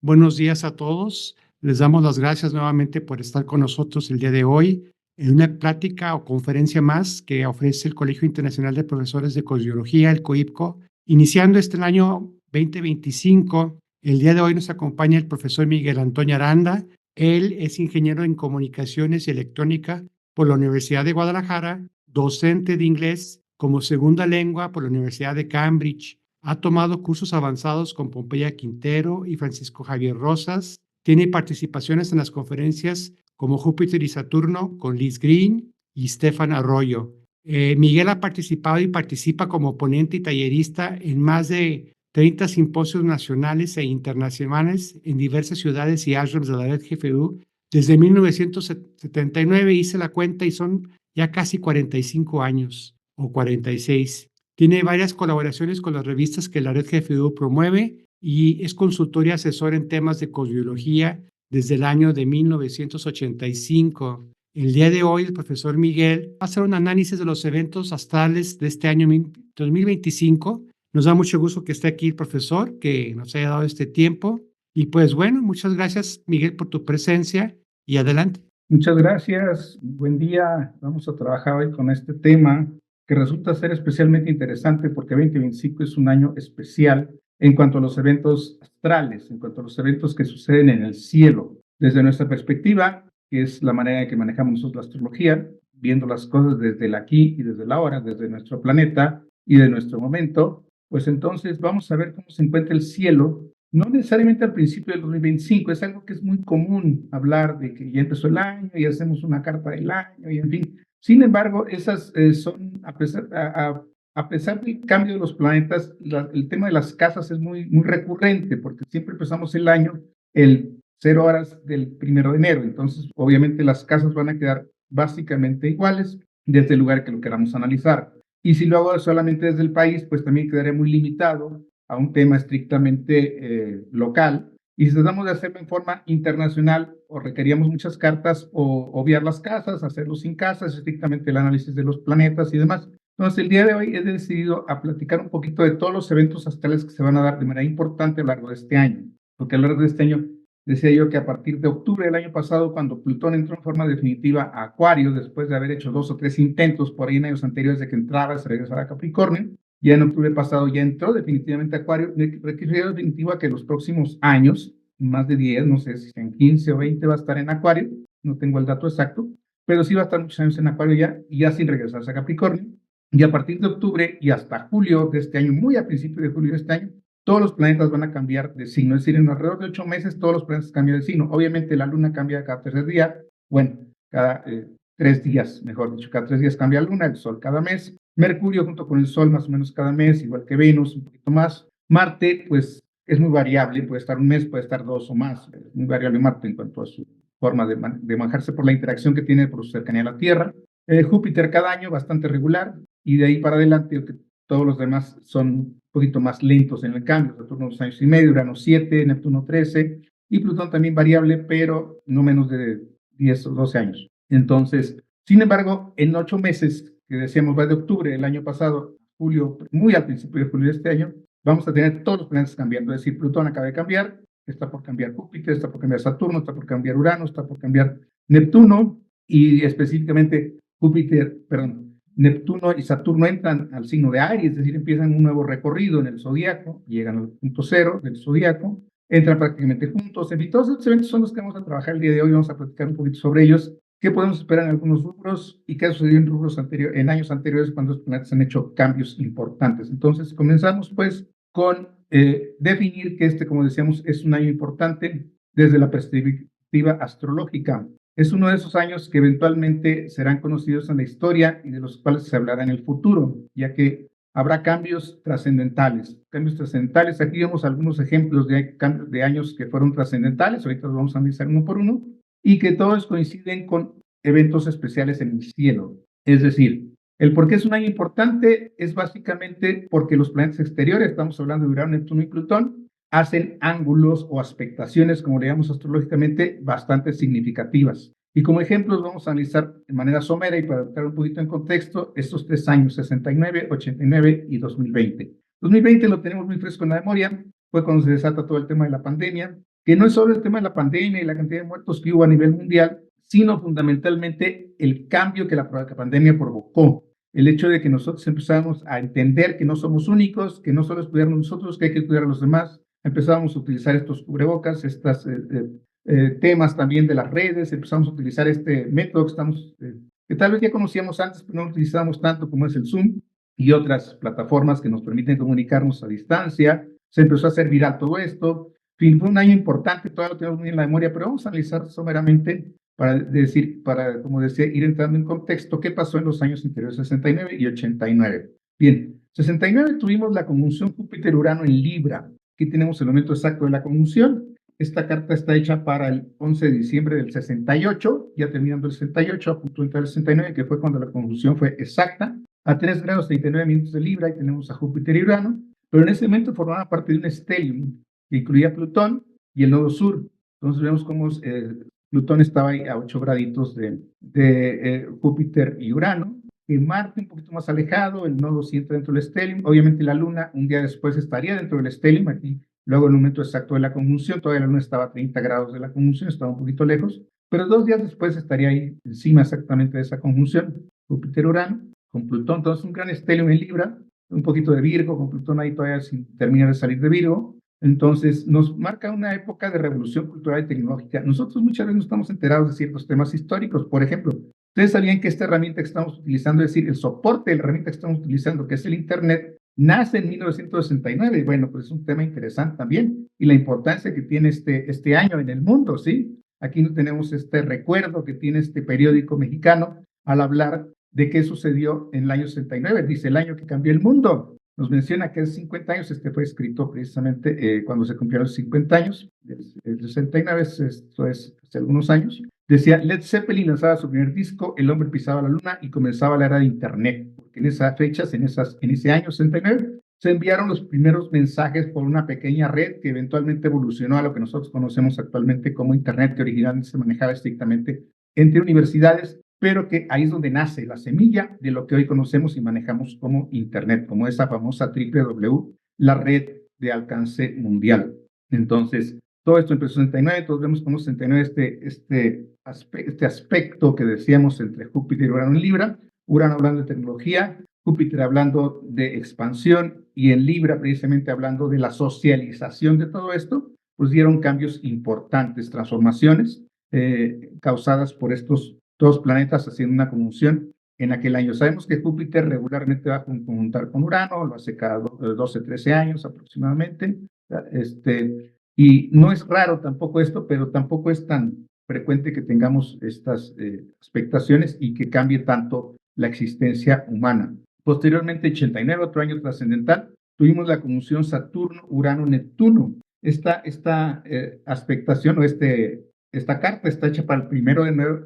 Buenos días a todos. Les damos las gracias nuevamente por estar con nosotros el día de hoy en una plática o conferencia más que ofrece el Colegio Internacional de Profesores de Cosbiología, el COIPCO. Iniciando el año 2025, el día de hoy nos acompaña el profesor Miguel Antonio Aranda. Él es ingeniero en comunicaciones y electrónica por la Universidad de Guadalajara, docente de inglés como segunda lengua por la Universidad de Cambridge. Ha tomado cursos avanzados con Pompeya Quintero y Francisco Javier Rosas. Tiene participaciones en las conferencias como Júpiter y Saturno con Liz Green y Stefan Arroyo. Miguel ha participado y participa como ponente y tallerista en más de 30 simposios nacionales e internacionales en diversas ciudades y ashrams de la red GFU. Desde 1979 hice la cuenta y son ya casi 45 años o 46. Tiene varias colaboraciones con las revistas que la red GFU promueve y es consultor y asesor en temas de cosbiología desde el año de 1985. El día de hoy, el profesor Miguel va a hacer un análisis de los eventos astrales de este año 2025. Nos da mucho gusto que esté aquí el profesor, que nos haya dado este tiempo. Y pues bueno, muchas gracias, Miguel, por tu presencia y adelante. Muchas gracias. Buen día. Vamos a trabajar hoy con este tema que resulta ser especialmente interesante porque 2025 es un año especial en cuanto a los eventos astrales, en cuanto a los eventos que suceden en el cielo. Desde nuestra perspectiva, que es la manera en que manejamos nosotros la astrología, viendo las cosas desde el aquí y desde la ahora, desde nuestro planeta y de nuestro momento, pues entonces vamos a ver cómo se encuentra el cielo. No necesariamente al principio del 2025, es algo que es muy común hablar de que ya empezó el año y hacemos una carta del año y en fin. Sin embargo, esas son, a pesar del cambio de los planetas, el tema de las casas es muy recurrente porque siempre empezamos el año el 0 horas del 1 de enero. Entonces, obviamente las casas van a quedar básicamente iguales desde el lugar que lo queramos analizar. Y si lo hago solamente desde el país, pues también quedaré muy limitado a un tema estrictamente local. Y si tratamos de hacerlo en forma internacional, o requeríamos muchas cartas, o obviar las casas, hacerlo sin casas, estrictamente el análisis de los planetas y demás. Entonces, el día de hoy he decidido a platicar un poquito de todos los eventos astrales que se van a dar de manera importante a lo largo de este año. Porque a lo largo de este año, decía yo que a partir de octubre del año pasado, cuando Plutón entró en forma definitiva a Acuario, después de haber hecho 2 o 3 intentos por ahí en años anteriores de que entrara, se regresara a Capricornio, ya en octubre pasado ya entró definitivamente a Acuario, requeriría definitivo a que los próximos años, más de 10, no sé si en 15 o 20 va a estar en Acuario, no tengo el dato exacto, pero sí va a estar muchos años en Acuario y ya sin regresarse a Capricornio. Y a partir de octubre y hasta julio de este año, muy a principio de julio de este año, todos los planetas van a cambiar de signo, es decir, en alrededor de 8 meses todos los planetas cambian de signo. Obviamente la luna cambia cada tercer día, bueno, cada 3 días, mejor dicho, cada 3 días cambia la luna, el sol cada mes, Mercurio junto con el sol más o menos cada mes, igual que Venus, un poquito más. Marte, pues es muy variable, puede estar un mes, puede estar 2 o más, es muy variable Marte en cuanto a su forma de manejarse por la interacción que tiene por su cercanía a la Tierra. Júpiter cada año bastante regular y de ahí para adelante todos los demás son un poquito más lentos en el cambio. Saturno 2 años y medio, Urano 7, Neptuno 13 y Plutón también variable, pero no menos de 10 o 12 años. Entonces, sin embargo, en 8 meses, que decíamos va de octubre del año pasado, julio, muy al principio de julio de este año, vamos a tener todos los planetas cambiando. Es decir, Plutón acaba de cambiar, está por cambiar Júpiter, está por cambiar Saturno, está por cambiar Urano, está por cambiar Neptuno y específicamente Neptuno y Saturno entran al signo de Aries, es decir, empiezan un nuevo recorrido en el zodiaco, llegan al punto cero del zodiaco, entran prácticamente juntos. En fin, todos estos eventos son los que vamos a trabajar el día de hoy, vamos a platicar un poquito sobre ellos, qué podemos esperar en algunos rubros y qué ha sucedido en rubros en años anteriores cuando los planetas han hecho cambios importantes. Entonces, comenzamos pues con definir que como decíamos, es un año importante desde la perspectiva astrológica. Es uno de esos años que eventualmente serán conocidos en la historia y de los cuales se hablará en el futuro, ya que habrá cambios trascendentales. Cambios trascendentales, aquí vemos algunos ejemplos de cambios de años que fueron trascendentales, ahorita los vamos a analizar uno por uno, y que todos coinciden con eventos especiales en el cielo. Es decir, el por qué es un año importante es básicamente porque los planetas exteriores, estamos hablando de Urano, Neptuno y Plutón, hacen ángulos o aspectaciones, como le llamamos astrológicamente, bastante significativas. Y como ejemplos vamos a analizar de manera somera y para estar un poquito en contexto estos 3 años, 69, 89 y 2020. 2020 lo tenemos muy fresco en la memoria, fue cuando se desata todo el tema de la pandemia, que no es solo el tema de la pandemia y la cantidad de muertos que hubo a nivel mundial, sino fundamentalmente el cambio que la pandemia provocó. El hecho de que nosotros empezamos a entender que no somos únicos, que no solo es cuidarnos nosotros, que hay que cuidar a los demás. Empezamos a utilizar estos cubrebocas, estos temas también de las redes, empezamos a utilizar este método que tal vez ya conocíamos antes, pero no utilizamos tanto como es el Zoom y otras plataformas que nos permiten comunicarnos a distancia. Se empezó a hacer viral todo esto. En fin, fue un año importante, todavía lo tenemos muy en la memoria, pero vamos a analizar someramente para, como decía, ir entrando en contexto, qué pasó en los años anteriores, 69 y 89. Bien, 69 tuvimos la conjunción Júpiter-Urano en Libra. Aquí tenemos el momento exacto de la conjunción. Esta carta está hecha para el 11 de diciembre del 68, ya terminando el 68, a punto de entrar el 69, que fue cuando la conjunción fue exacta, a 3 grados 39 minutos de Libra, y tenemos a Júpiter y Urano, pero en ese momento formaba parte de un stellium que incluía Plutón y el nodo sur. Entonces vemos cómo Plutón estaba ahí a 8 graditos de Júpiter y Urano, y Marte un poquito más alejado, el nodo sí entra dentro del stellium. Obviamente la Luna un día después estaría dentro del stellium, aquí luego en el momento exacto de la conjunción, todavía la Luna estaba a 30 grados de la conjunción, estaba un poquito lejos, pero 2 días después estaría ahí encima exactamente de esa conjunción, Júpiter-Urano, con Plutón. Entonces un gran stellium en Libra, un poquito de Virgo, con Plutón ahí todavía sin terminar de salir de Virgo. Entonces, nos marca una época de revolución cultural y tecnológica. Nosotros muchas veces no estamos enterados de ciertos temas históricos. Por ejemplo, ustedes sabían que esta herramienta que estamos utilizando, es decir, el soporte de la herramienta que estamos utilizando, que es el Internet, nace en 1969. Bueno, pues es un tema interesante también. Y la importancia que tiene este año en el mundo, ¿sí? Aquí no tenemos este recuerdo que tiene este periódico mexicano al hablar de qué sucedió en el año 69. Dice, el año que cambió el mundo. Nos menciona que hace 50 años, fue escrito precisamente cuando se cumplieron los 50 años, el 69, esto es hace algunos años. Decía, Led Zeppelin lanzaba su primer disco, el hombre pisaba la luna y comenzaba la era de Internet. Porque en esas fechas, en ese año 69, se enviaron los primeros mensajes por una pequeña red que eventualmente evolucionó a lo que nosotros conocemos actualmente como Internet, que originalmente se manejaba estrictamente entre universidades, pero que ahí es donde nace la semilla de lo que hoy conocemos y manejamos como Internet, como esa famosa www, la red de alcance mundial. Entonces, todo esto empezó en 69, todos vemos como 69 este aspecto que decíamos entre Júpiter y Urano en Libra, Urano hablando de tecnología, Júpiter hablando de expansión y en Libra precisamente hablando de la socialización de todo esto, pues dieron cambios importantes, transformaciones causadas por estos dos planetas haciendo una conjunción en aquel año. Sabemos que Júpiter regularmente va a conjuntar con Urano, lo hace cada 12, 13 años aproximadamente, y no es raro tampoco esto, pero tampoco es tan frecuente que tengamos estas expectaciones y que cambie tanto la existencia humana. Posteriormente, 89, otro año trascendental, tuvimos la conjunción Saturno-Urano-Neptuno. Esta aspectación o esta carta está hecha para el 1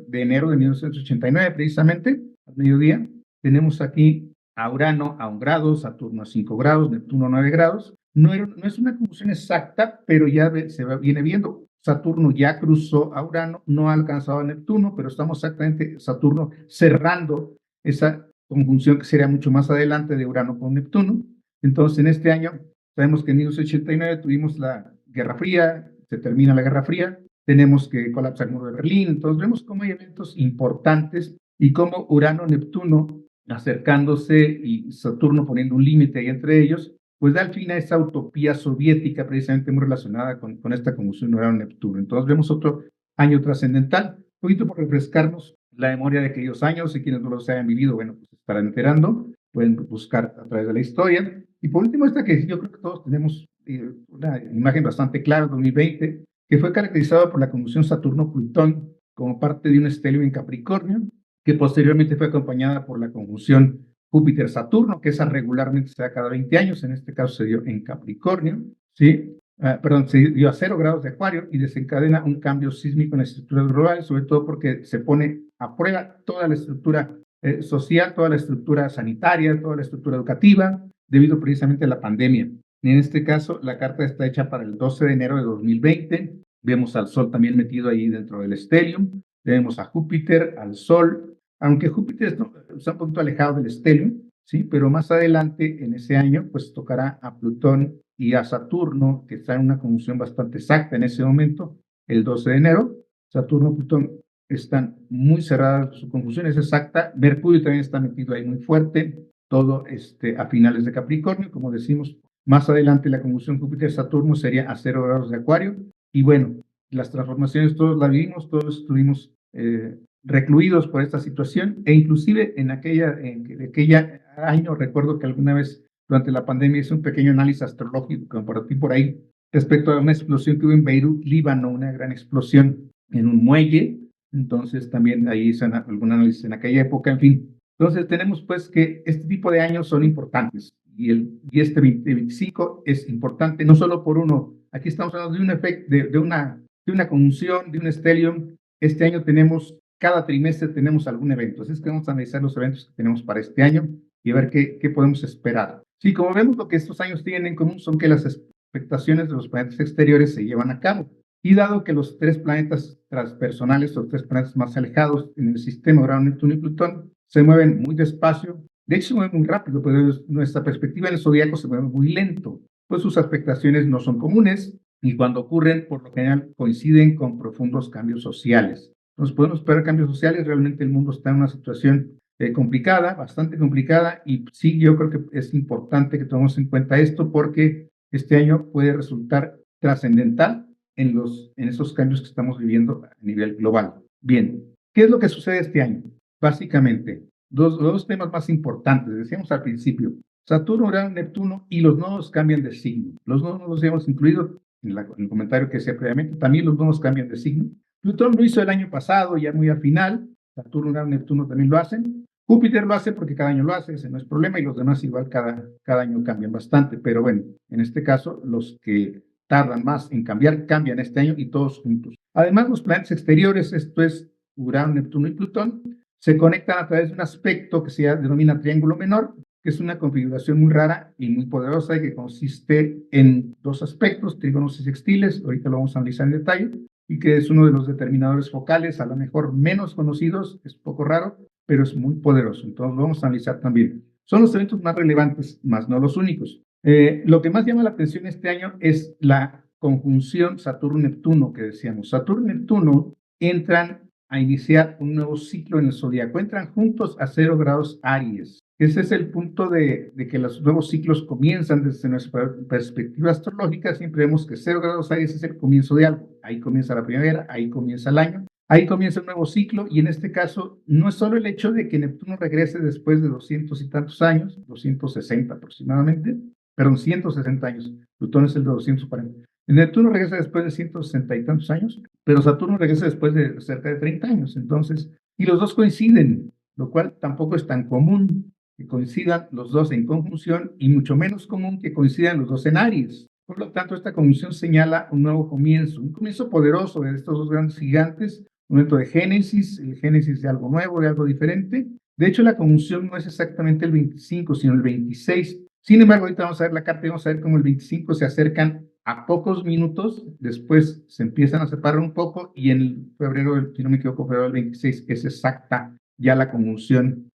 de enero de 1989, precisamente, al mediodía. Tenemos aquí a Urano a 1 grado, Saturno a 5 grados, Neptuno a 9 grados. No es una conjunción exacta, pero ya viene viendo. Saturno ya cruzó a Urano, no ha alcanzado a Neptuno, pero estamos exactamente Saturno cerrando esa conjunción que sería mucho más adelante de Urano con Neptuno. Entonces, en este año, sabemos que en 1989 tuvimos la Guerra Fría, se termina la Guerra Fría, tenemos que colapsar el muro de Berlín. Entonces vemos cómo hay eventos importantes y cómo Urano, Neptuno acercándose y Saturno poniendo un límite ahí entre ellos, pues da al fin a esa utopía soviética precisamente muy relacionada con esta conjunción Urano-Neptuno. Entonces vemos otro año trascendental, un poquito por refrescarnos la memoria de aquellos años y quienes no los hayan vivido, bueno, pues estarán enterando, pueden buscar a través de la historia. Y por último, esta que yo creo que todos tenemos una imagen bastante clara, 2020, que fue caracterizado por la conjunción Saturno-Plutón como parte de un stellium en Capricornio, que posteriormente fue acompañada por la conjunción Júpiter-Saturno, que esa regularmente se da cada 20 años, en este caso se dio en Capricornio, ¿sí? Se dio a 0 grados de Acuario y desencadena un cambio sísmico en la estructura global, sobre todo porque se pone a prueba toda la estructura social, toda la estructura sanitaria, toda la estructura educativa, debido precisamente a la pandemia. En este caso, la carta está hecha para el 12 de enero de 2020. Vemos al Sol también metido ahí dentro del stellium. Vemos a Júpiter, al Sol, aunque Júpiter está un poquito alejado del stellium, ¿sí? Pero más adelante, en ese año, pues tocará a Plutón y a Saturno, que está en una conjunción bastante exacta en ese momento, el 12 de enero. Saturno y Plutón están muy cerradas, su conjunción es exacta. Mercurio también está metido ahí muy fuerte, todo a finales de Capricornio, como decimos. Más adelante la conjunción Júpiter-Saturno sería a 0 grados de Acuario. Y bueno, las transformaciones todos las vivimos, todos estuvimos recluidos por esta situación, e inclusive en aquella año recuerdo que alguna vez durante la pandemia hice un pequeño análisis astrológico compartí por ahí respecto a una explosión que hubo en Beirut, Líbano, una gran explosión en un muelle. Entonces también ahí hice algún análisis en aquella época, en fin. Entonces tenemos pues que este tipo de años son importantes y este 2025 es importante no solo por uno. Aquí estamos hablando de un efecto, de una conjunción, de un stellium. Este año tenemos, cada trimestre tenemos algún evento. Así es que vamos a analizar los eventos que tenemos para este año y ver qué podemos esperar. Sí, como vemos, lo que estos años tienen en común son que las expectaciones de los planetas exteriores se llevan a cabo. Y dado que los tres planetas transpersonales, los tres planetas más alejados en el sistema, Urano, Neptuno y Plutón, se mueven muy despacio, de hecho se mueven muy rápido, pero nuestra perspectiva en el zodiaco se mueve muy lento, pues sus afectaciones no son comunes y cuando ocurren, por lo general, coinciden con profundos cambios sociales. Entonces podemos esperar cambios sociales, realmente el mundo está en una situación complicada, bastante complicada, y sí, yo creo que es importante que tomemos en cuenta esto porque este año puede resultar trascendental en esos cambios que estamos viviendo a nivel global. Bien, ¿qué es lo que sucede este año? Básicamente, dos temas más importantes, decíamos al principio, Saturno, Urano, Neptuno, y los nodos cambian de signo. Los nodos no los hemos incluido en el comentario que decía previamente, también los nodos cambian de signo. Plutón lo hizo el año pasado, ya muy al final, Saturno, Urano, Neptuno también lo hacen. Júpiter lo hace porque cada año lo hace, ese no es problema, y los demás igual cada año cambian bastante, pero bueno, en este caso los que tardan más en cambiar, cambian este año y todos juntos. Además, los planetas exteriores, esto es Urano, Neptuno y Plutón, se conectan a través de un aspecto que se denomina triángulo menor, que es una configuración muy rara y muy poderosa y que consiste en dos aspectos, trígonos y sextiles, ahorita lo vamos a analizar en detalle, y que es uno de los determinadores focales, a lo mejor menos conocidos, es poco raro, pero es muy poderoso. Entonces lo vamos a analizar también. Son los eventos más relevantes, más no los únicos. Lo que más llama la atención este año es la conjunción Saturno-Neptuno que decíamos. Saturno y Neptuno entran a iniciar un nuevo ciclo en el zodiaco, entran juntos a 0 grados Aries. Ese es el punto de que los nuevos ciclos comienzan desde nuestra perspectiva astrológica. Siempre vemos que 0 grados Aries es el comienzo de algo. Ahí comienza la primavera, ahí comienza el año. Ahí comienza un nuevo ciclo y en este caso no es solo el hecho de que Neptuno regrese después de 200 y tantos años, 260 aproximadamente, perdón, 160 años, Plutón es el de 240. Neptuno regresa después de 160 y tantos años, pero Saturno regresa después de cerca de 30 años, entonces, y los dos coinciden, lo cual tampoco es tan común que coincidan los dos en conjunción y mucho menos común que coincidan los dos en Aries. Por lo tanto, esta conjunción señala un nuevo comienzo, un comienzo poderoso de estos dos grandes gigantes, un momento de génesis, el génesis de algo nuevo, de algo diferente. De hecho, la conjunción no es exactamente el 25, sino el 26. Sin embargo, ahorita vamos a ver la carta y vamos a ver cómo el 25 se acercan a pocos minutos, después se empiezan a separar un poco y en febrero, si no me equivoco, febrero del 26 es exacta ya la conjunción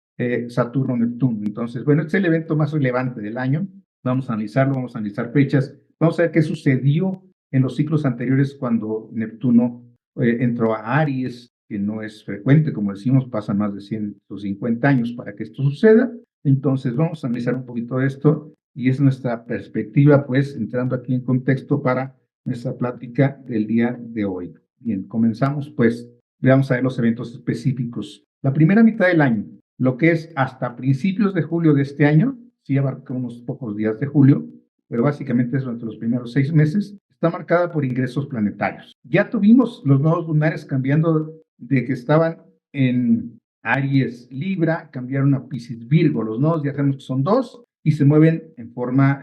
Saturno-Neptuno. Entonces, bueno, este es el evento más relevante del año. Vamos a analizarlo, vamos a analizar fechas, vamos a ver qué sucedió en los ciclos anteriores cuando Neptuno entró a Aries, que no es frecuente, como decimos, pasan más de 150 años para que esto suceda. Entonces, vamos a analizar un poquito de esto y es nuestra perspectiva, pues, entrando aquí en contexto para nuestra plática del día de hoy. Bien, comenzamos, pues, vamos a ver los eventos específicos. La primera mitad del año, lo que es hasta principios de julio de este año, sí abarca unos pocos días de julio, pero básicamente es durante los primeros 6 meses, está marcada por ingresos planetarios. Ya tuvimos los nodos lunares cambiando de que estaban en Aries Libra, cambiaron a Piscis Virgo. Los nodos ya sabemos que son dos y se mueven en forma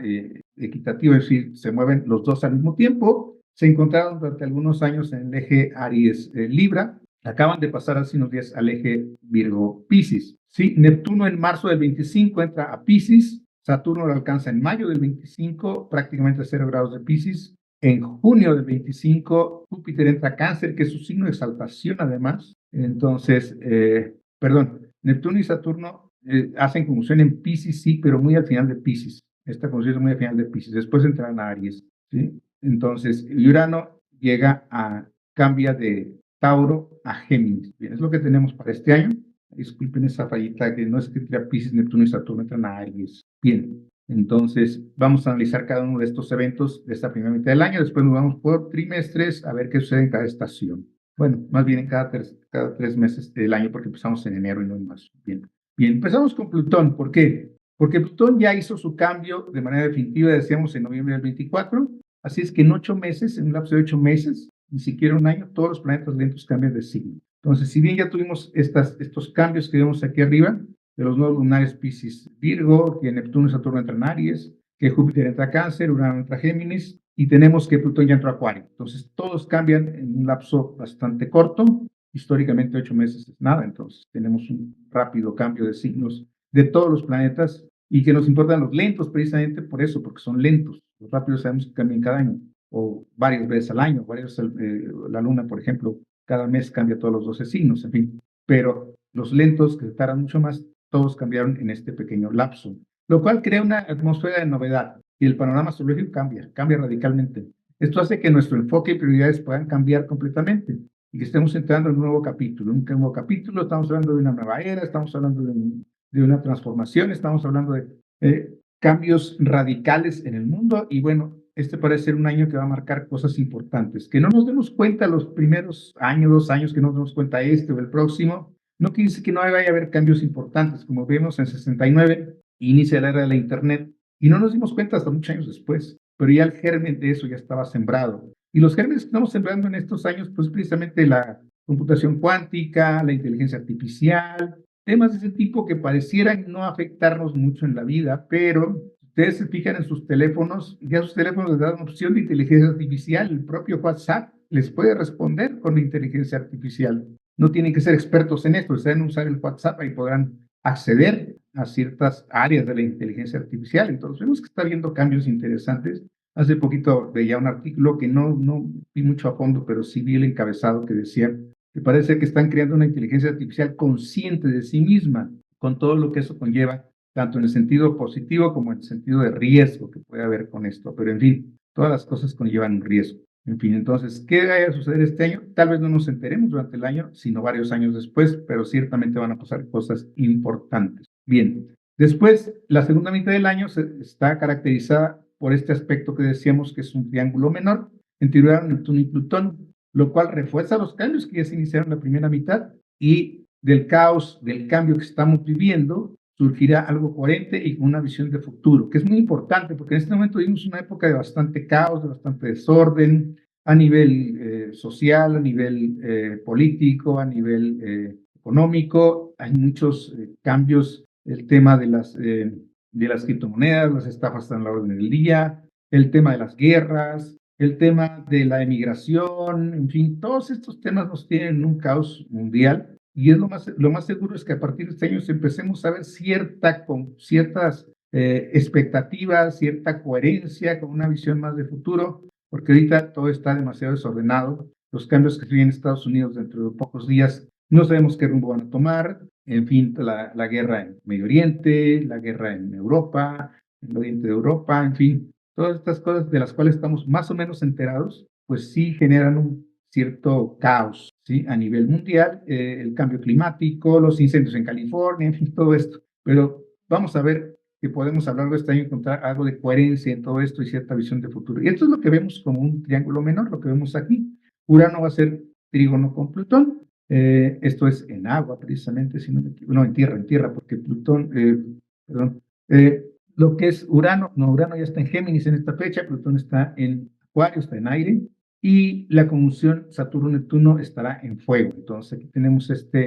equitativa, es decir, se mueven los dos al mismo tiempo. Se encontraron durante algunos años en el eje Aries Libra, acaban de pasar hace unos días al eje Virgo Piscis. Sí, Neptuno en marzo del 25 entra a Piscis, Saturno lo alcanza en mayo del 25, prácticamente a 0 grados de Piscis. En junio del 25, Júpiter entra a Cáncer, que es su signo de exaltación además. Entonces, Neptuno y Saturno hacen conjunción en Piscis, sí, pero muy al final de Piscis. Esta conjunción es muy al final de Piscis. Después entra en Aries, ¿sí? Entonces, Urano cambia de Tauro a Géminis. Bien, es lo que tenemos para este año. Disculpen esa fallita que no es que entre Piscis, Neptuno y Saturno entran a Aries. Bien, entonces vamos a analizar cada uno de estos eventos de esta primera mitad del año. Después nos vamos por trimestres a ver qué sucede en cada estación. Bueno, más bien en cada 3 meses del año, porque empezamos en enero y no en marzo. Bien, bien, empezamos con Plutón. ¿Por qué? Porque Plutón ya hizo su cambio de manera definitiva, decíamos, en noviembre del 24. Así es que en 8 meses, en un lapso de 8 meses, ni siquiera un año, todos los planetas lentos cambian de signo. Entonces, si bien ya tuvimos estos cambios que vemos aquí arriba, de los nodos lunares Piscis Virgo, que Neptuno y Saturno entran en Aries, que Júpiter entra a Cáncer, Urano entra a Géminis, y tenemos que Plutón ya entró a Acuario. Entonces, todos cambian en un lapso bastante corto. Históricamente, 8 meses es nada. Entonces, tenemos un rápido cambio de signos de todos los planetas y que nos importan los lentos precisamente por eso, porque son lentos. Los rápidos sabemos que cambian cada año o varias veces al año, la luna, por ejemplo, cada mes cambia todos los 12 signos, en fin. Pero los lentos, que se tardan mucho más, todos cambiaron en este pequeño lapso, lo cual crea una atmósfera de novedad y el panorama astrológico cambia radicalmente. Esto hace que nuestro enfoque y prioridades puedan cambiar completamente y que estemos entrando en un nuevo capítulo. Un nuevo capítulo, estamos hablando de una nueva era, estamos hablando de una transformación, estamos hablando de cambios radicales en el mundo y bueno, este parece ser un año que va a marcar cosas importantes. Que no nos demos cuenta los primeros años, 2 años, que no nos demos cuenta este o el próximo, no quiere decir que no vaya a haber cambios importantes. Como vemos en 69, inicia la era de la Internet y no nos dimos cuenta hasta muchos años después, pero ya el germen de eso ya estaba sembrado. Y los gérmenes que estamos sembrando en estos años, pues precisamente la computación cuántica, la inteligencia artificial, temas de ese tipo que parecieran no afectarnos mucho en la vida, pero ustedes se fijan en sus teléfonos, ya sus teléfonos les dan una opción de inteligencia artificial, el propio WhatsApp les puede responder con inteligencia artificial. No tienen que ser expertos en esto, saben usar el WhatsApp y podrán acceder a ciertas áreas de la inteligencia artificial. Entonces vemos que está habiendo cambios interesantes. Hace poquito veía un artículo que no vi mucho a fondo, pero sí vi el encabezado que decía que parece que están creando una inteligencia artificial consciente de sí misma, con todo lo que eso conlleva, tanto en el sentido positivo como en el sentido de riesgo que puede haber con esto. Pero en fin, todas las cosas conllevan un riesgo. En fin, entonces, ¿qué vaya a suceder este año? Tal vez no nos enteremos durante el año, sino varios años después, pero ciertamente van a pasar cosas importantes. Bien, después, la segunda mitad del año está caracterizada por este aspecto que decíamos que es un triángulo menor entre Urano, Neptuno y Plutón, lo cual refuerza los cambios que ya se iniciaron en la primera mitad y del caos, del cambio que estamos viviendo, surgirá algo coherente y con una visión de futuro, que es muy importante porque en este momento vivimos una época de bastante caos, de bastante desorden a nivel social, a nivel político, a nivel económico. Hay muchos cambios, el tema de las criptomonedas, las estafas están a la orden del día, el tema de las guerras, el tema de la emigración, en fin, todos estos temas nos tienen en un caos mundial y es lo más seguro es que a partir de este año empecemos a ver ciertas expectativas, cierta coherencia, con una visión más de futuro, porque ahorita todo está demasiado desordenado. Los cambios que se vienen en Estados Unidos dentro de pocos días, no sabemos qué rumbo van a tomar. En fin, la guerra en Medio Oriente, la guerra en Europa, en el oriente de Europa, en fin, todas estas cosas de las cuales estamos más o menos enterados, pues sí generan un cierto caos, ¿sí? A nivel mundial, el cambio climático, los incendios en California, en fin, todo esto. Pero vamos a ver que podemos a lo largo de este año encontrar algo de coherencia en todo esto y cierta visión de futuro. Y esto es lo que vemos como un triángulo menor, lo que vemos aquí. Urano va a ser trígono con Plutón. Esto es en agua, precisamente, si no me equivoco. No, en tierra, porque Plutón, perdón, lo que es Urano, no, Urano ya está en Géminis en esta fecha, Plutón está en Acuario, está en aire, y la conjunción Saturno-Neptuno estará en fuego. Entonces aquí tenemos esta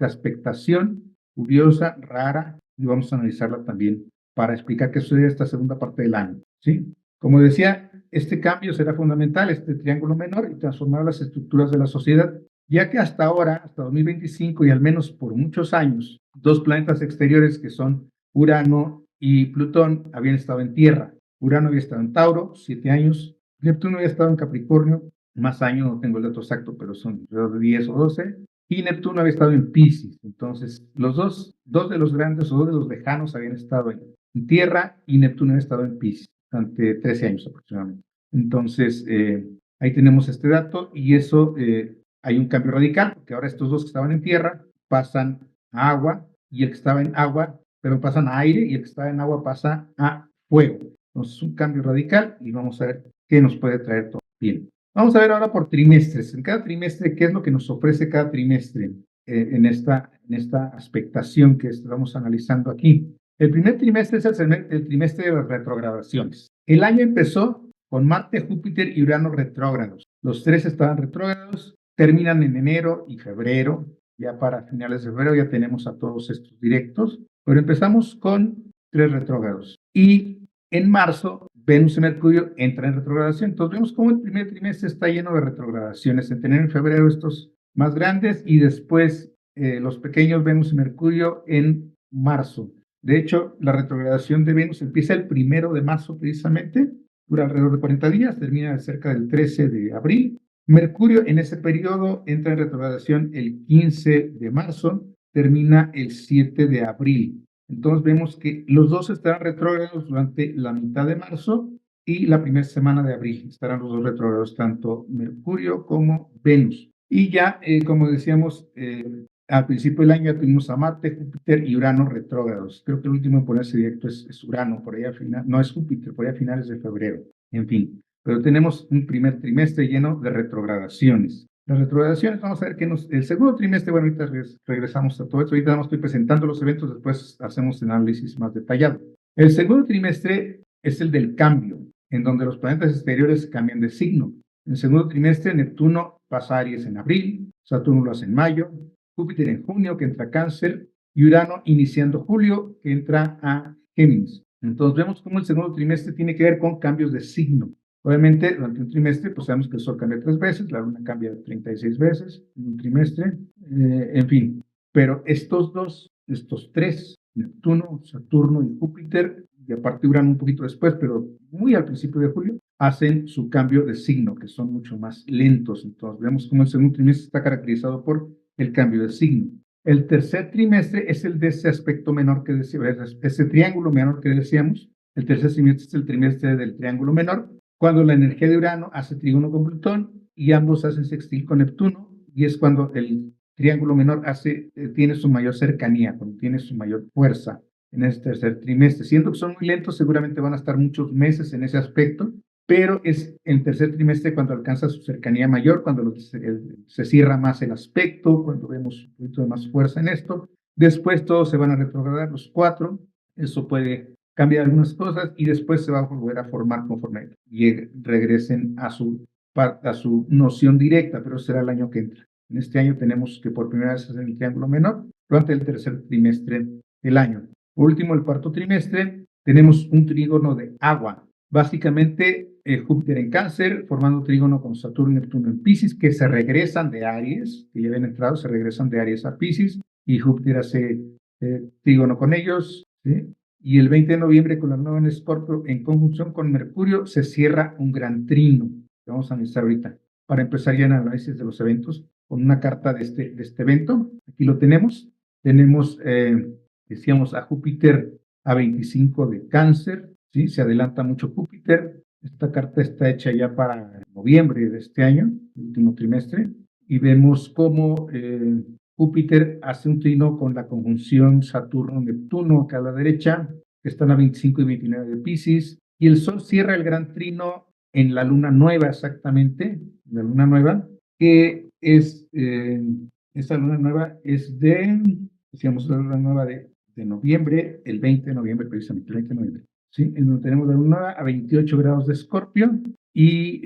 expectación curiosa, rara, y vamos a analizarla también para explicar qué sucede esta segunda parte del año, ¿sí? Como decía, este cambio será fundamental, este triángulo menor, y transformar las estructuras de la sociedad, ya que hasta ahora, hasta 2025 y al menos por muchos años, dos planetas exteriores que son Urano y Plutón habían estado en Tierra. Urano había estado en Tauro, 7 años, Neptuno había estado en Capricornio, más años, no tengo el dato exacto, pero son alrededor de 10 o 12, y Neptuno había estado en Piscis. Entonces, dos de los grandes o dos de los lejanos habían estado en Tierra y Neptuno ha estado en Piscis durante 13 años aproximadamente. Entonces, ahí tenemos este dato y eso hay un cambio radical, porque ahora estos dos que estaban en Tierra pasan a agua y el que estaba en agua, pero pasan a aire y el que estaba en agua pasa a fuego. Entonces, un cambio radical y vamos a ver qué nos puede traer todo bien. Vamos a ver ahora por trimestres. En cada trimestre, ¿qué es lo que nos ofrece cada trimestre en esta aspectación que estamos analizando aquí? El primer trimestre es el trimestre de las retrogradaciones. El año empezó con Marte, Júpiter y Urano retrógrados. Los tres estaban retrógrados, terminan en enero y febrero. Ya para finales de febrero ya tenemos a todos estos directos, pero empezamos con 3 retrógrados. Y en marzo, Venus y Mercurio entran en retrogradación. Entonces vemos cómo el primer trimestre está lleno de retrogradaciones. En tener en febrero estos más grandes y después los pequeños Venus y Mercurio en marzo. De hecho, la retrogradación de Venus empieza el 1 de marzo precisamente, dura alrededor de 40 días, termina cerca del 13 de abril. Mercurio en ese periodo entra en retrogradación el 15 de marzo, termina el 7 de abril. Entonces vemos que los dos estarán retrógrados durante la mitad de marzo y la primera semana de abril. Estarán los dos retrógrados, tanto Mercurio como Venus. Y ya, como decíamos, al principio del año ya tuvimos a Marte, Júpiter y Urano retrógrados. Creo que el último en ponerse directo es Urano, por ahí a final, no es Júpiter, por ahí a finales de febrero. En fin, pero tenemos un primer trimestre lleno de retrogradaciones. Las retrogradaciones, vamos a ver que el segundo trimestre, bueno, ahorita regresamos a todo esto, ahorita estoy presentando los eventos, después hacemos un análisis más detallado. El segundo trimestre es el del cambio, en donde los planetas exteriores cambian de signo. En el segundo trimestre, Neptuno pasa a Aries en abril, Saturno lo hace en mayo, Júpiter en junio, que entra a Cáncer, y Urano iniciando julio, que entra a Géminis. Entonces vemos cómo el segundo trimestre tiene que ver con cambios de signo. Obviamente, durante un trimestre, pues sabemos que el Sol cambia 3 veces, la Luna cambia 36 veces en un trimestre, en fin. Pero estos tres, Neptuno, Saturno y Júpiter, y aparte Urano un poquito después, pero muy al principio de julio, hacen su cambio de signo, que son mucho más lentos. Entonces vemos cómo el segundo trimestre está caracterizado por el cambio de signo. El tercer trimestre es el de ese aspecto menor que decíamos, ese triángulo menor que decíamos. El tercer trimestre es el trimestre del triángulo menor, cuando la energía de Urano hace trígono con Plutón y ambos hacen sextil con Neptuno, y es cuando el triángulo menor tiene su mayor cercanía, cuando tiene su mayor fuerza en este tercer trimestre. Siendo que son muy lentos, seguramente van a estar muchos meses en ese aspecto, pero es el tercer trimestre cuando alcanza su cercanía mayor, cuando se cierra más el aspecto, cuando vemos un poquito de más fuerza en esto. Después todos se van a retrogradar los 4, eso puede cambiar algunas cosas y después se va a volver a formar conforme regresen a su noción directa, pero será el año que entra. En este año tenemos que por primera vez hacer el triángulo menor durante el tercer trimestre del año. Por último, el cuarto trimestre, tenemos un trígono de agua. Básicamente, Júpiter en Cáncer, formando trígono con Saturno y Neptuno en Piscis, que se regresan de Aries, que ya habían entrado, se regresan de Aries a Piscis, y Júpiter hace trígono con ellos, ¿sí? Y el 20 de noviembre, con la luna en Escorpio, en conjunción con Mercurio, se cierra un gran trino, que vamos a analizar ahorita, para empezar ya en el análisis de los eventos, con una carta de este evento. Aquí lo tenemos. Tenemos, decíamos, a Júpiter a 25 de Cáncer, ¿sí? Se adelanta mucho Júpiter. Esta carta está hecha ya para noviembre de este año, el último trimestre, y vemos cómo Júpiter hace un trino con la conjunción Saturno-Neptuno acá a la derecha, que están a 25 y 29 de Piscis, y el Sol cierra el gran trino en la luna nueva exactamente, la luna nueva, que es, esta luna nueva es decíamos, la luna nueva de noviembre, el 20 de noviembre precisamente, el 20 de noviembre, ¿sí? En donde tenemos la luna nueva a 28 grados de Escorpio, y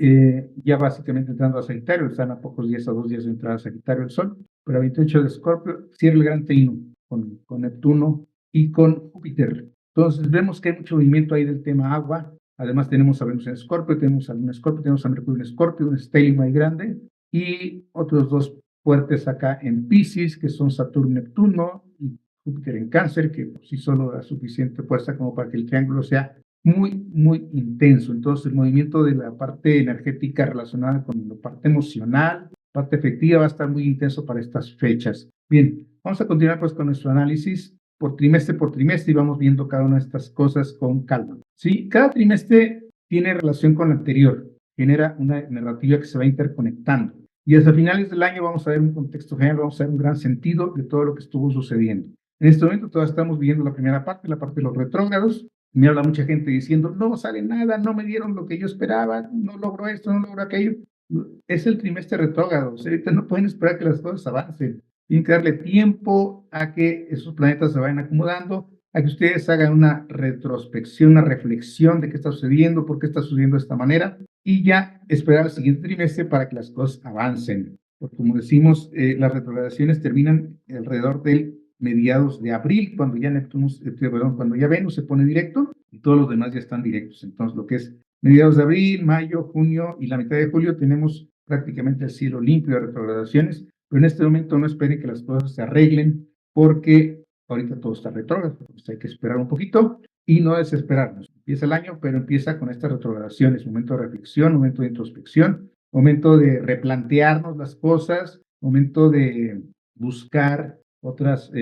ya básicamente entrando a Sagitario, están a pocos días, a 2 días de entrada a Sagitario el Sol, pero a 28 de Escorpio cierra el gran trino con Neptuno y con Júpiter. Entonces vemos que hay mucho movimiento ahí del tema agua. Además tenemos a Venus en Escorpio, tenemos a Luna en Escorpio, tenemos a Mercurio en Escorpio, un estélimo ahí grande, y otros dos fuertes acá en Piscis, que son Saturno y Neptuno, y Júpiter en Cáncer, que por sí solo da suficiente fuerza como para que el triángulo sea muy, muy intenso. Entonces, el movimiento de la parte energética relacionada con la parte emocional, parte efectiva, va a estar muy intenso para estas fechas. Bien, vamos a continuar pues con nuestro análisis por trimestre y vamos viendo cada una de estas cosas con calma. ¿Sí? Cada trimestre tiene relación con el anterior, genera una narrativa que se va interconectando. Y hasta finales del año vamos a ver un contexto general, vamos a ver un gran sentido de todo lo que estuvo sucediendo. En este momento todavía estamos viviendo la primera parte, la parte de los retrógrados. Me habla mucha gente diciendo, no sale nada, no me dieron lo que yo esperaba, no logro esto, no logro aquello. Es el trimestre retrógrado, o sea, ahorita no pueden esperar que las cosas avancen. Tienen que darle tiempo a que esos planetas se vayan acomodando, a que ustedes hagan una retrospección, una reflexión de qué está sucediendo, por qué está sucediendo de esta manera, y ya esperar al siguiente trimestre para que las cosas avancen. Porque como decimos, las retrogradaciones terminan alrededor del mediados de abril, cuando ya cuando ya Venus se pone directo y todos los demás ya están directos. Entonces, lo que es mediados de abril, mayo, junio y la mitad de julio tenemos prácticamente el cielo limpio de retrogradaciones, pero en este momento no esperen que las cosas se arreglen porque ahorita todo está retrógrado, pues hay que esperar un poquito y no desesperarnos. Empieza el año, pero empieza con estas retrogradaciones, momento de reflexión, momento de introspección, momento de replantearnos las cosas, momento de buscar otras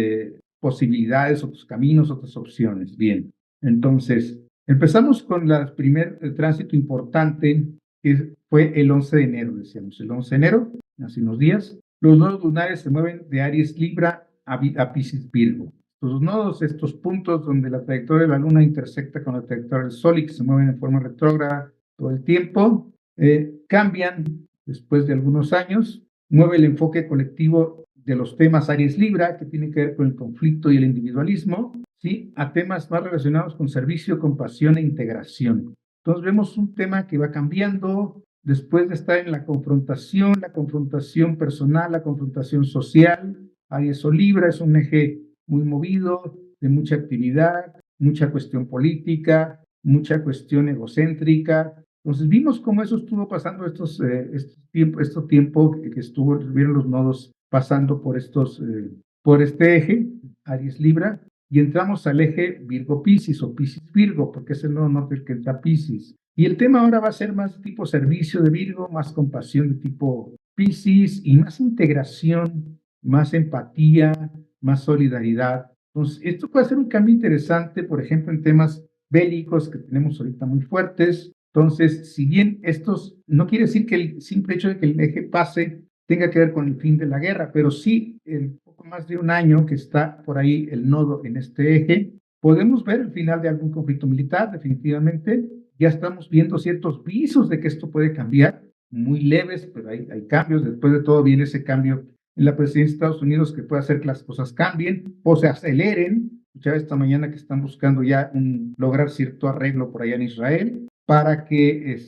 posibilidades, otros caminos, otras opciones. Bien, entonces empezamos con el primer tránsito importante, que fue el 11 de enero, decíamos, el 11 de enero, hace unos días. Los nodos lunares se mueven de Aries Libra a Piscis Virgo. Los nodos, estos puntos donde la trayectoria de la Luna intersecta con la trayectoria del Sol y que se mueven en forma retrógrada todo el tiempo, cambian después de algunos años, mueve el enfoque colectivo de los temas Aries Libra, que tiene que ver con el conflicto y el individualismo, ¿sí? A temas más relacionados con servicio, compasión e integración. Entonces vemos un tema que va cambiando después de estar en la confrontación personal, la confrontación social. Aries o Libra es un eje muy movido, de mucha actividad, mucha cuestión política, mucha cuestión egocéntrica. Entonces vimos cómo eso estuvo pasando estos tiempo que estuvieron los nodos pasando por este eje, Aries Libra, y entramos al eje Virgo Piscis o Piscis Virgo, porque es el nodo norte que entra Piscis. Y el tema ahora va a ser más tipo servicio de Virgo, más compasión de tipo Piscis y más integración, más empatía, más solidaridad. Entonces, esto puede ser un cambio interesante, por ejemplo, en temas bélicos que tenemos ahorita muy fuertes. Entonces, si bien estos, no quiere decir que el simple hecho de que el eje pase tenga que ver con el fin de la guerra, pero sí, en poco más de un año que está por ahí el nodo en este eje, podemos ver el final de algún conflicto militar, definitivamente. Ya estamos viendo ciertos visos de que esto puede cambiar, muy leves, pero hay cambios. Después de todo viene ese cambio en la presidencia de Estados Unidos que puede hacer que las cosas cambien o se aceleren. Escuchaba esta mañana que están buscando ya lograr cierto arreglo por allá en Israel para que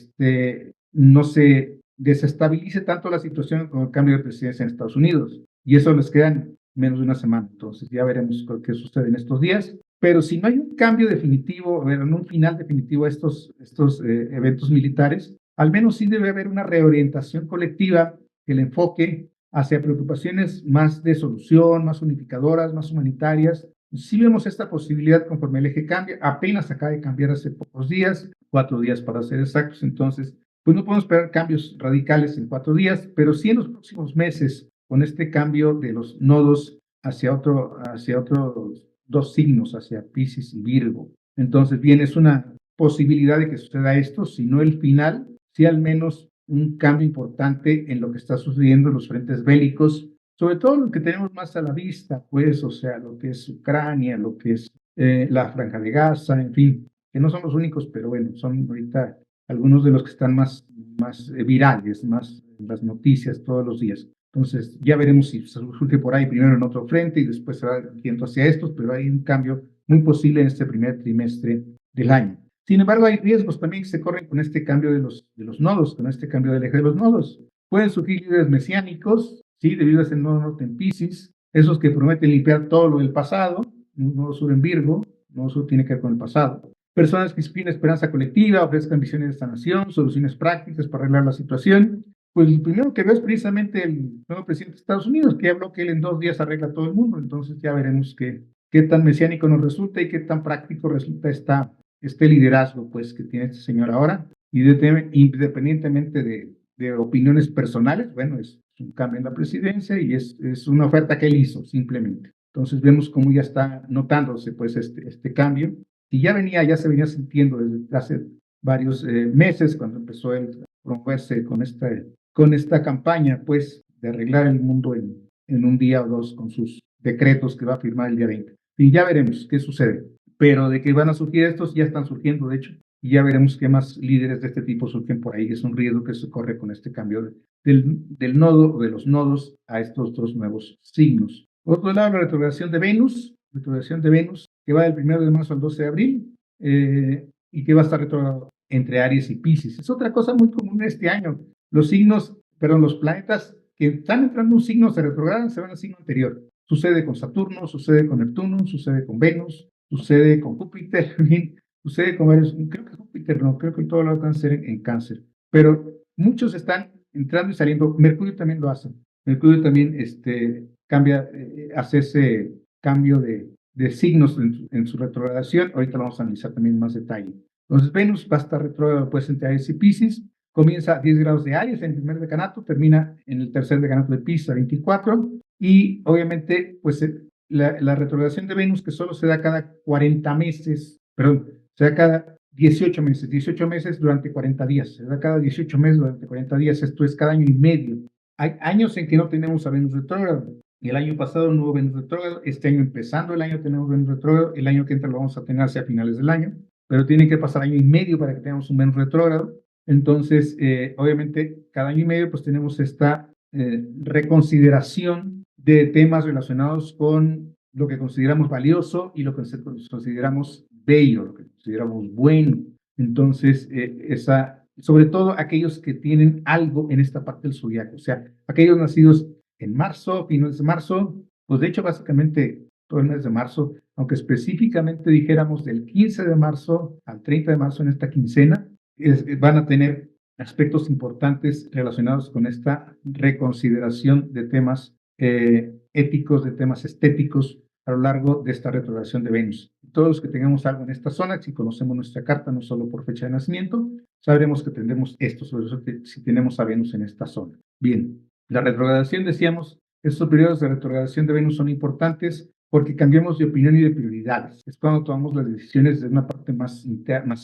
no se desestabilice tanto la situación con el cambio de presidencia en Estados Unidos. Y eso les queda menos de una semana. Entonces ya veremos qué sucede en estos días. Pero si no hay un cambio definitivo, un final definitivo a estos eventos militares, al menos sí debe haber una reorientación colectiva, el enfoque hacia preocupaciones más de solución, más unificadoras, más humanitarias. Sí vemos esta posibilidad conforme el eje cambia, apenas acaba de cambiar hace pocos días, 4 días para ser exactos, entonces pues no podemos esperar cambios radicales en 4 días, pero sí en los próximos meses, con este cambio de los nodos hacia otros 2 signos, hacia Piscis y Virgo. Entonces, bien, es una posibilidad de que suceda esto, si no el final, sí al menos un cambio importante en lo que está sucediendo en los frentes bélicos, sobre todo lo que tenemos más a la vista, pues, o sea, lo que es Ucrania, lo que es la Franja de Gaza, en fin, que no son los únicos, pero bueno, son ahorita algunos de los que están más virales, más en las noticias todos los días. Entonces, ya veremos si surge por ahí primero en otro frente y después se va yendo hacia estos, pero hay un cambio muy posible en este primer trimestre del año. Sin embargo, hay riesgos también que se corren con este cambio de los nodos, con este cambio del eje de los nodos. Pueden surgir líderes mesiánicos, ¿sí? Debido a ese nodo norte en Piscis, esos que prometen limpiar todo lo del pasado, un nodo sur en Virgo, nodo sur tiene que ver con el pasado. Personas que inspiren esperanza colectiva, ofrezcan visiones de sanación, soluciones prácticas para arreglar la situación. Pues el primero que veo es precisamente el nuevo presidente de Estados Unidos, que habló que él en 2 días arregla todo el mundo. Entonces ya veremos qué tan mesiánico nos resulta y qué tan práctico resulta este liderazgo pues, que tiene este señor ahora. Y independientemente de opiniones personales, bueno, es un cambio en la presidencia y es una oferta que él hizo simplemente. Entonces vemos cómo ya está notándose pues este cambio y ya se venía sintiendo desde hace varios meses cuando empezó a promoverse con esta campaña pues de arreglar el mundo en un día o dos con sus decretos que va a firmar el día 20. Y ya veremos qué sucede. Pero de que van a surgir estos, ya están surgiendo, de hecho, y ya veremos qué más líderes de este tipo surgen por ahí. Es un riesgo que se corre con este cambio del nodo o de los nodos a estos dos nuevos signos. Por otro lado, la retrogradación de Venus, que va del 1 de marzo al 12 de abril, y que va a estar retrogradado entre Aries y Piscis. Es otra cosa muy común este año. Los planetas que están entrando en un signo se retrogradan, se van al signo anterior. Sucede con Saturno, sucede con Neptuno, sucede con Venus, sucede con Júpiter, sucede con varios, creo que Júpiter no, creo que todo lo van a hacer en Cáncer, pero muchos están entrando y saliendo. Mercurio también lo hace. Mercurio también cambia, hace ese cambio de signos en su retrogradación. Ahorita lo vamos a analizar también en más detalle. Entonces, Venus va a estar retrógrado pues entre Aries y Piscis. Comienza a 10 grados de Aries en el primer decanato, termina en el tercer decanato de Piscis a 24. Y obviamente, pues la retrogradación de Venus, que solo se da cada 40 meses, perdón, se da cada 18 meses durante 40 días, se da cada 18 meses durante 40 días, esto es cada año y medio. Hay años en que no tenemos a Venus retrógrado, y el año pasado no hubo Venus retrógrado, este año empezando el año tenemos Venus retrógrado, el año que entra lo vamos a tener hacia finales del año, pero tiene que pasar año y medio para que tengamos un Venus retrógrado. Entonces, obviamente, cada año y medio pues tenemos esta reconsideración de temas relacionados con lo que consideramos valioso y lo que consideramos bello, lo que consideramos bueno. Entonces, sobre todo aquellos que tienen algo en esta parte del zodiaco, o sea, aquellos nacidos en marzo, finales de marzo, pues de hecho básicamente todo el mes de marzo, aunque específicamente dijéramos del 15 de marzo al 30 de marzo en esta quincena, van a tener aspectos importantes relacionados con esta reconsideración de temas éticos, de temas estéticos a lo largo de esta retrogradación de Venus. Todos los que tengamos algo en esta zona, si conocemos nuestra carta no solo por fecha de nacimiento, sabremos que tendremos esto, sobre eso si tenemos a Venus en esta zona. Bien, la retrogradación, decíamos, estos periodos de retrogradación de Venus son importantes porque cambiamos de opinión y de prioridades. Es cuando tomamos las decisiones de una parte más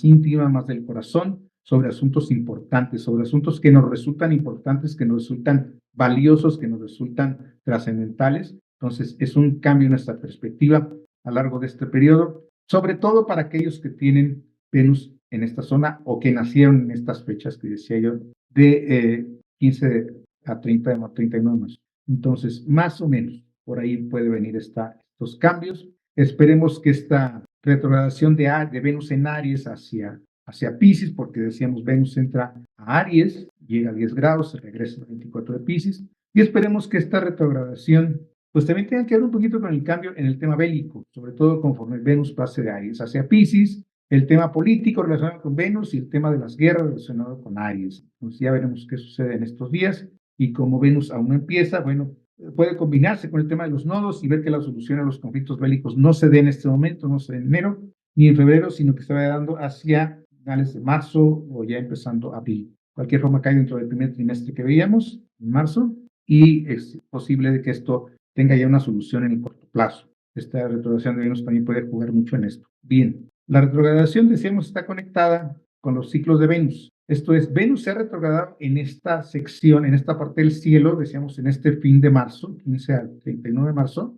íntima, más del corazón, sobre asuntos importantes, sobre asuntos que nos resultan importantes, que nos resultan valiosos, que nos resultan trascendentales. Entonces, es un cambio en nuestra perspectiva a lo largo de este periodo, sobre todo para aquellos que tienen Venus en esta zona o que nacieron en estas fechas que decía yo, de 15 a 31 de marzo. Entonces, más o menos, por ahí puede venir estos cambios. Esperemos que esta retrogradación de Venus en Aries hacia Piscis, porque decíamos Venus entra a Aries, llega a 10 grados, se regresa al 24 de Piscis, y esperemos que esta retrogradación pues también tenga que ver un poquito con el cambio en el tema bélico, sobre todo conforme Venus pase de Aries hacia Piscis, el tema político relacionado con Venus y el tema de las guerras relacionado con Aries. Entonces ya veremos qué sucede en estos días, y como Venus aún no empieza, bueno, puede combinarse con el tema de los nodos y ver que la solución a los conflictos bélicos no se dé en este momento, no se dé en enero ni en febrero, sino que se vaya dando hacia finales de marzo o ya empezando abril. Cualquier forma cae dentro del primer trimestre que veíamos, en marzo, y es posible de que esto tenga ya una solución en el corto plazo. Esta retrogradación de Venus también puede jugar mucho en esto. Bien, la retrogradación, decíamos, está conectada con los ciclos de Venus. Esto es, Venus se ha retrogradado en esta sección, en esta parte del cielo, decíamos, en este fin de marzo, 15 al 39 de marzo,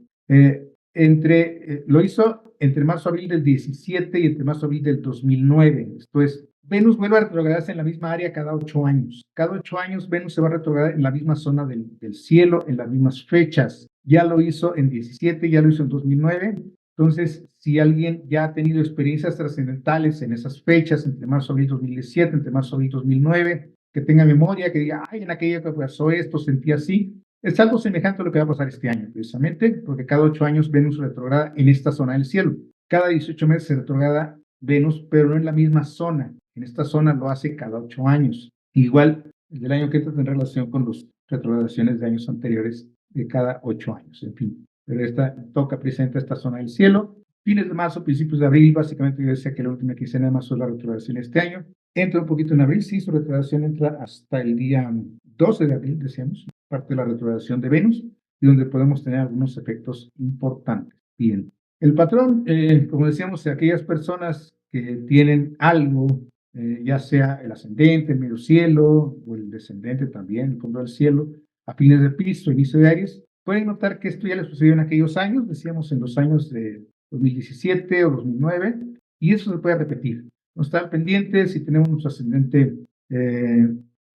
lo hizo entre marzo-abril del 17 y entre marzo-abril del 2009. Esto es, Venus vuelve a retrogradarse en la misma área cada 8 años. Cada 8 años Venus se va a retrogradar en la misma zona del cielo, en las mismas fechas. Ya lo hizo en 17, ya lo hizo en 2009. Entonces, si alguien ya ha tenido experiencias trascendentales en esas fechas, entre marzo-abril 2017, entre marzo-abril 2009, que tenga memoria, que diga, ay, en aquella época pasó esto, sentí así, es algo semejante a lo que va a pasar este año, precisamente, porque cada 8 años Venus retrograda en esta zona del cielo. Cada 18 meses se retrograda Venus, pero no en la misma zona. En esta zona lo hace cada 8 años. Igual, el del año que entra en relación con las retrogradaciones de años anteriores de cada 8 años, en fin. Pero esta toca precisamente esta zona del cielo. Fines de marzo, principios de abril, básicamente yo decía que la última quincena de marzo es la retrogradación este año. Entra un poquito en abril, sí, su retrogradación entra hasta el día 12 de abril, decíamos, parte de la retrogradación de Venus. y donde podemos tener algunos efectos importantes. Bien, el patrón, como decíamos, aquellas personas que tienen algo, ya sea el ascendente, el medio cielo, o el descendente también, el fondo del cielo, a fines de Piscis o inicio de Aries, pueden notar que esto ya les sucedió en aquellos años, decíamos en los años de 2017 o 2009, y eso se puede repetir. No estar pendientes si tenemos nuestro ascendente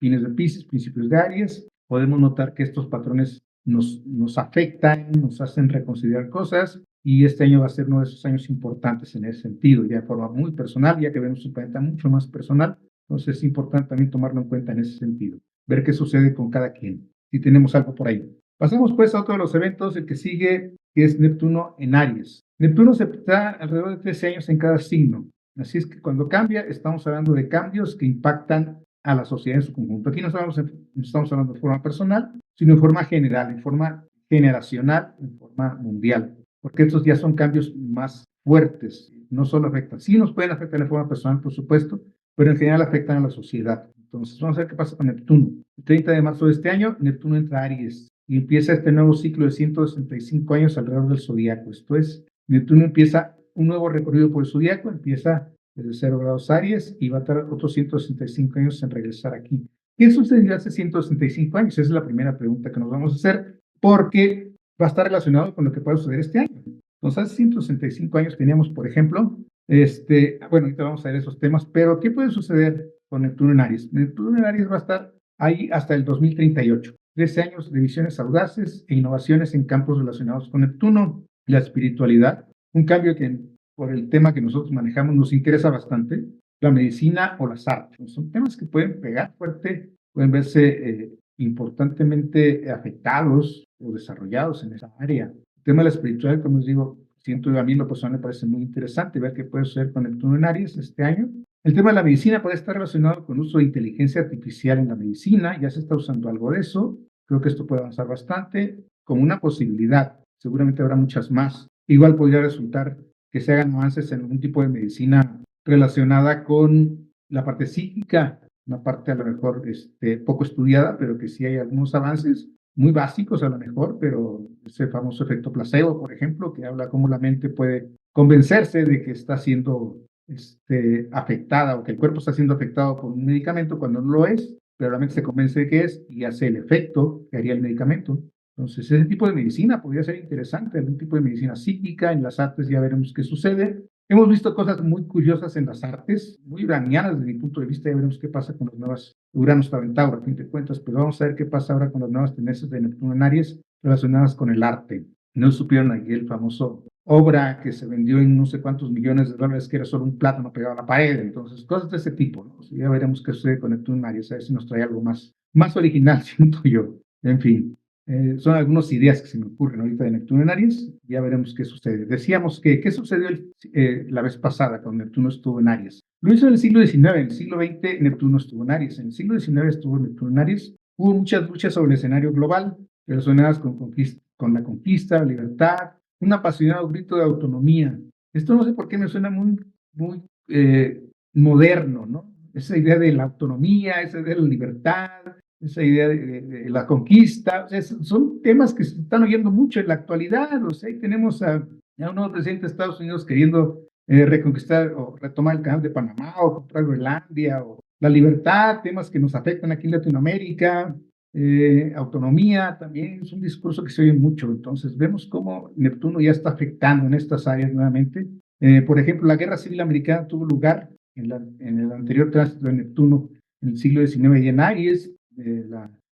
fines de Piscis, principios de Aries, podemos notar que estos patrones nos afectan, nos hacen reconsiderar cosas, y este año va a ser uno de esos años importantes en ese sentido, ya de forma muy personal, ya que vemos un planeta mucho más personal, entonces es importante también tomarlo en cuenta en ese sentido, ver qué sucede con cada quien, si tenemos algo por ahí. Pasamos pues a otro de los eventos, el que sigue, que es Neptuno en Aries. Neptuno se está alrededor de 13 años en cada signo, así es que cuando cambia, estamos hablando de cambios que impactan a la sociedad en su conjunto. Aquí no estamos hablando de forma personal, sino en forma general, en forma generacional, en forma mundial, porque estos ya son cambios más fuertes, no solo afectan, sí nos pueden afectar de forma personal, por supuesto, pero en general afectan a la sociedad. Entonces, vamos a ver qué pasa con Neptuno. El 30 de marzo de este año, Neptuno entra a Aries y empieza este nuevo ciclo de 165 años alrededor del zodiaco. Esto es, Neptuno empieza un nuevo recorrido por el zodiaco, empieza desde 0 grados Aries y va a tardar otros 165 años en regresar aquí. ¿Qué sucedió hace 165 años? Esa es la primera pregunta que nos vamos a hacer, porque va a estar relacionado con lo que puede suceder este año. Entonces, hace 165 años teníamos, por ejemplo, bueno, ahorita vamos a ver esos temas, pero ¿qué puede suceder con Neptuno en Aries? Neptuno en Aries va a estar ahí hasta el 2038. 13 años de visiones audaces e innovaciones en campos relacionados con Neptuno, la espiritualidad, un cambio que por el tema que nosotros manejamos nos interesa bastante, la medicina o las artes. Son temas que pueden pegar fuerte, pueden verse importantemente afectados o desarrollados en esa área. El tema de la espiritualidad, como les digo, siento a mí lo personal me parece muy interesante ver qué puede suceder con Neptuno en Aries este año. El tema de la medicina puede estar relacionado con el uso de inteligencia artificial en la medicina, ya se está usando algo de eso, creo que esto puede avanzar bastante como una posibilidad, seguramente habrá muchas más. Igual podría resultar que se hagan avances en algún tipo de medicina relacionada con la parte psíquica, una parte a lo mejor poco estudiada, pero que sí hay algunos avances muy básicos a lo mejor, pero ese famoso efecto placebo, por ejemplo, que habla cómo la mente puede convencerse de que está siendo afectada o que el cuerpo está siendo afectado por un medicamento cuando no lo es, pero la mente se convence de que es y hace el efecto que haría el medicamento. Entonces, ese tipo de medicina podría ser interesante, algún tipo de medicina psíquica, en las artes ya veremos qué sucede. Hemos visto cosas muy curiosas en las artes, muy uranianas desde mi punto de vista, ya veremos qué pasa con las nuevas, Urano está en Tauro, a fin de cuentas, pero vamos a ver qué pasa ahora con las nuevas tendencias de Neptuno en Aries relacionadas con el arte. No supieron aquí el famoso obra que se vendió en no sé cuántos millones de dólares, que era solo un plátano pegado a la pared, entonces cosas de ese tipo, ¿no? O sea, ya veremos qué sucede con Neptuno en Aries, a ver si nos trae algo más original, siento yo. En fin. Son algunas ideas que se me ocurren ahorita de Neptuno en Aries, ya veremos qué sucede. Decíamos que, ¿qué sucedió la vez pasada cuando Neptuno estuvo en Aries? Lo hizo en el siglo XIX, en el siglo XX Neptuno estuvo en Aries, en el siglo XIX estuvo Neptuno en Aries, hubo muchas luchas sobre el escenario global, relacionadas con la conquista, la libertad, un apasionado grito de autonomía. Esto no sé por qué me suena muy moderno, ¿no? Esa idea de la autonomía, esa idea de la libertad, esa idea de la conquista, o sea, son temas que se están oyendo mucho en la actualidad, o sea, ahí tenemos a un nuevo presidente de Estados Unidos queriendo reconquistar o retomar el canal de Panamá o comprar Groenlandia, o la libertad, temas que nos afectan aquí en Latinoamérica, autonomía también es un discurso que se oye mucho, entonces vemos cómo Neptuno ya está afectando en estas áreas nuevamente. Por ejemplo, la Guerra Civil Americana tuvo lugar en el anterior tránsito de Neptuno en el siglo XIX y en Aries,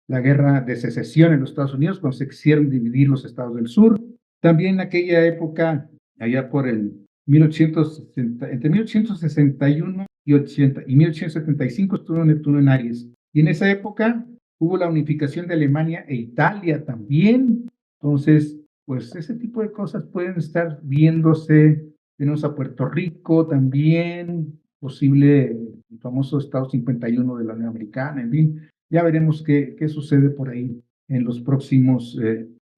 la guerra de secesión en los Estados Unidos, cuando se quisieron dividir los estados del sur. También en aquella época, allá por el 1860, entre 1861 y 1875 estuvo Neptuno en Aries. Y en esa época hubo la unificación de Alemania e Italia también. Entonces, pues ese tipo de cosas pueden estar viéndose. Tenemos a Puerto Rico también, posible el famoso Estado 51 de la Unión Americana, en fin. Ya veremos qué sucede por ahí en los próximos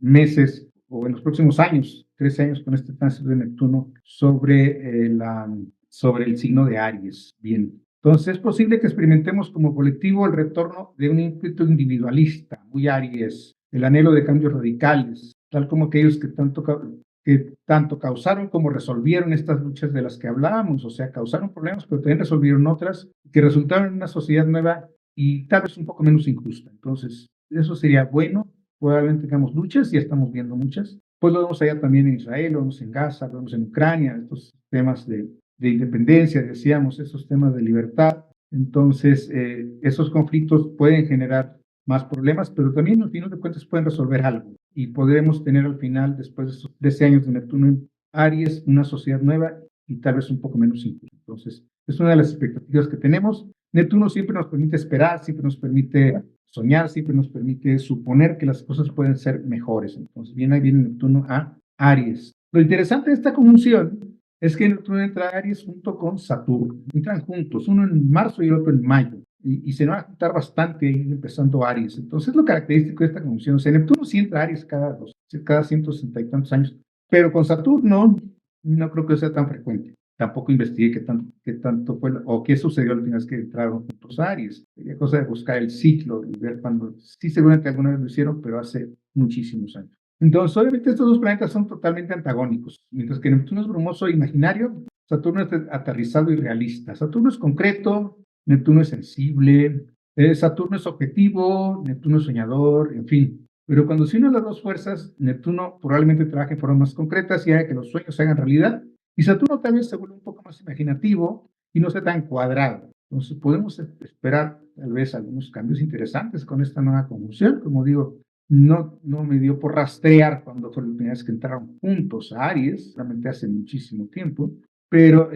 meses o en los próximos años, 13 años con este tránsito de Neptuno sobre el signo de Aries. Bien, entonces es posible que experimentemos como colectivo el retorno de un ímpetu individualista, muy Aries, el anhelo de cambios radicales, tal como aquellos que tanto causaron como resolvieron estas luchas de las que hablábamos, o sea, causaron problemas, pero también resolvieron otras que resultaron en una sociedad nueva y tal vez un poco menos injusta. Entonces, eso sería bueno. Probablemente tengamos luchas, ya estamos viendo muchas. Pues lo vemos allá también en Israel, lo vemos en Gaza, lo vemos en Ucrania, estos temas de independencia, decíamos, esos temas de libertad. Entonces, esos conflictos pueden generar más problemas, pero también, al final de cuentas, pueden resolver algo. Y podremos tener al final, después de esos 13 años de Neptuno en Aries, una sociedad nueva y tal vez un poco menos injusta. Entonces, es una de las expectativas que tenemos. Neptuno siempre nos permite esperar, siempre nos permite soñar, siempre nos permite suponer que las cosas pueden ser mejores. Entonces, ahí viene Neptuno a Aries. Lo interesante de esta conjunción es que Neptuno entra a Aries junto con Saturno. Entran juntos, uno en marzo y el otro en mayo. Y se van a juntar bastante ahí empezando Aries. Entonces, lo característico de esta conjunción, o sea, Neptuno sí entra a Aries cada 160 y tantos años, pero con Saturno no creo que sea tan frecuente. Tampoco investigué qué tanto fue o qué sucedió la última vez que entraron juntos a Aries. Sería cosa de buscar el ciclo y ver cuándo. Sí, seguramente alguna vez lo hicieron, pero hace muchísimos años. Entonces, obviamente, estos dos planetas son totalmente antagónicos. Mientras que Neptuno es brumoso e imaginario, Saturno es aterrizado y realista. Saturno es concreto, Neptuno es sensible, Saturno es objetivo, Neptuno es soñador, en fin. Pero cuando se unen las dos fuerzas, Neptuno probablemente trabaje en formas más concretas y haga que los sueños se hagan realidad. Y Saturno tal vez se vuelve un poco más imaginativo y no sea tan cuadrado. Entonces podemos esperar tal vez algunos cambios interesantes con esta nueva conjunción. Como digo, no me dio por rastrear cuando fue la primera vez que entraron juntos a Aries, realmente hace muchísimo tiempo, pero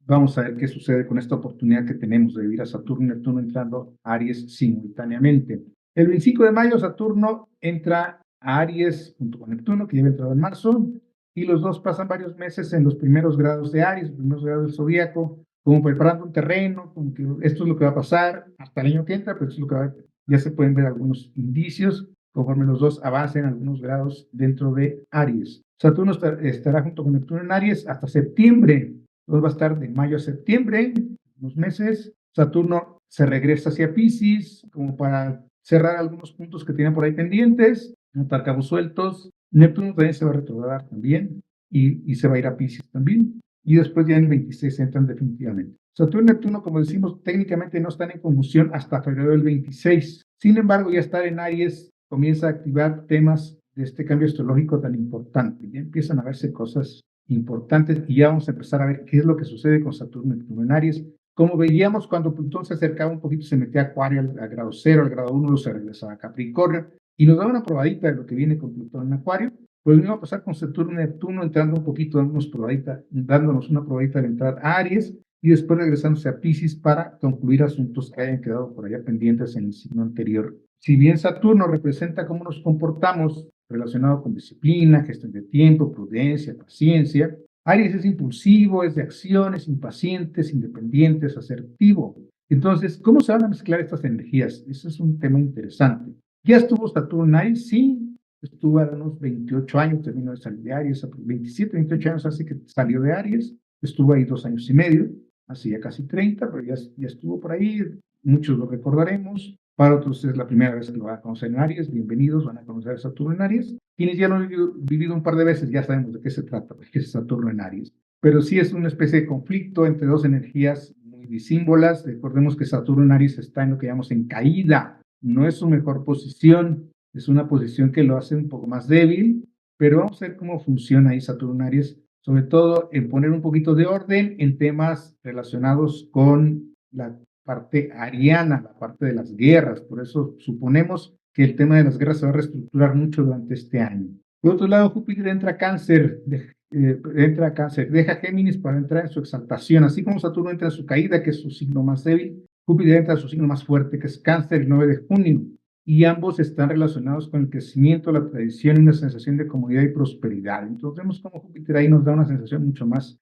vamos a ver qué sucede con esta oportunidad que tenemos de vivir a Saturno y Neptuno entrando a Aries simultáneamente. El 25 de mayo Saturno entra a Aries junto con Neptuno, que ya había entrado en marzo, y los dos pasan varios meses en los primeros grados de Aries, los primeros grados del zodíaco, como preparando un terreno, como que esto es lo que va a pasar hasta el año que entra, pero esto es lo que ya se pueden ver algunos indicios conforme los dos avancen algunos grados dentro de Aries. Saturno estará junto con Neptuno en Aries hasta septiembre. Entonces va a estar de mayo a septiembre, unos meses. Saturno se regresa hacia Piscis como para cerrar algunos puntos que tienen por ahí pendientes, atar cabos sueltos. Neptuno también se va a retrogradar también y se va a ir a Piscis también. Y después ya en el 26 entran definitivamente. Saturno y Neptuno, como decimos, técnicamente no están en conjunción hasta febrero del 26. Sin embargo, ya estar en Aries comienza a activar temas de este cambio astrológico tan importante. Ya empiezan a verse cosas importantes y ya vamos a empezar a ver qué es lo que sucede con Saturno y Neptuno en Aries. Como veíamos, cuando Plutón se acercaba un poquito, se metía a Acuario al grado 0, al grado 1, se regresaba a Capricornio y nos daba una probadita de lo que viene con Plutón en Acuario. Pues lo va a pasar con Saturno y Neptuno entrando un poquito, dándonos una probadita de entrar a Aries y después regresándose a Piscis para concluir asuntos que hayan quedado por allá pendientes en el signo anterior. Si bien Saturno representa cómo nos comportamos relacionado con disciplina, gestión de tiempo, prudencia, paciencia, Aries es impulsivo, es de acciones, impaciente, es independiente, es asertivo. Entonces, ¿cómo se van a mezclar estas energías? Ese es un tema interesante. ¿Ya estuvo Saturno en Aries? Sí, estuvo a unos 28 años, terminó de salir de Aries, 27, 28 años hace que salió de Aries, estuvo ahí 2 años y medio, así ya casi 30, pero ya estuvo por ahí, muchos lo recordaremos. Para otros es la primera vez que lo van a conocer en Aries, bienvenidos, van a conocer a Saturno en Aries. Quienes ya lo han vivido un par de veces ya sabemos de qué se trata, que es Saturno en Aries. Pero sí es una especie de conflicto entre dos energías muy disímbolas. Recordemos que Saturno en Aries está en lo que llamamos en caída, no es su mejor posición, es una posición que lo hace un poco más débil, pero vamos a ver cómo funciona ahí Saturno en Aries, sobre todo en poner un poquito de orden en temas relacionados con la parte ariana, la parte de las guerras. Por eso suponemos que el tema de las guerras se va a reestructurar mucho durante este año. Por otro lado, Júpiter entra a Cáncer, deja Géminis para entrar en su exaltación, así como Saturno entra en su caída, que es su signo más débil. Júpiter entra en su signo más fuerte, que es Cáncer, el 9 de junio, y ambos están relacionados con el crecimiento, la tradición y una sensación de comodidad y prosperidad. Entonces vemos cómo Júpiter ahí nos da una sensación mucho más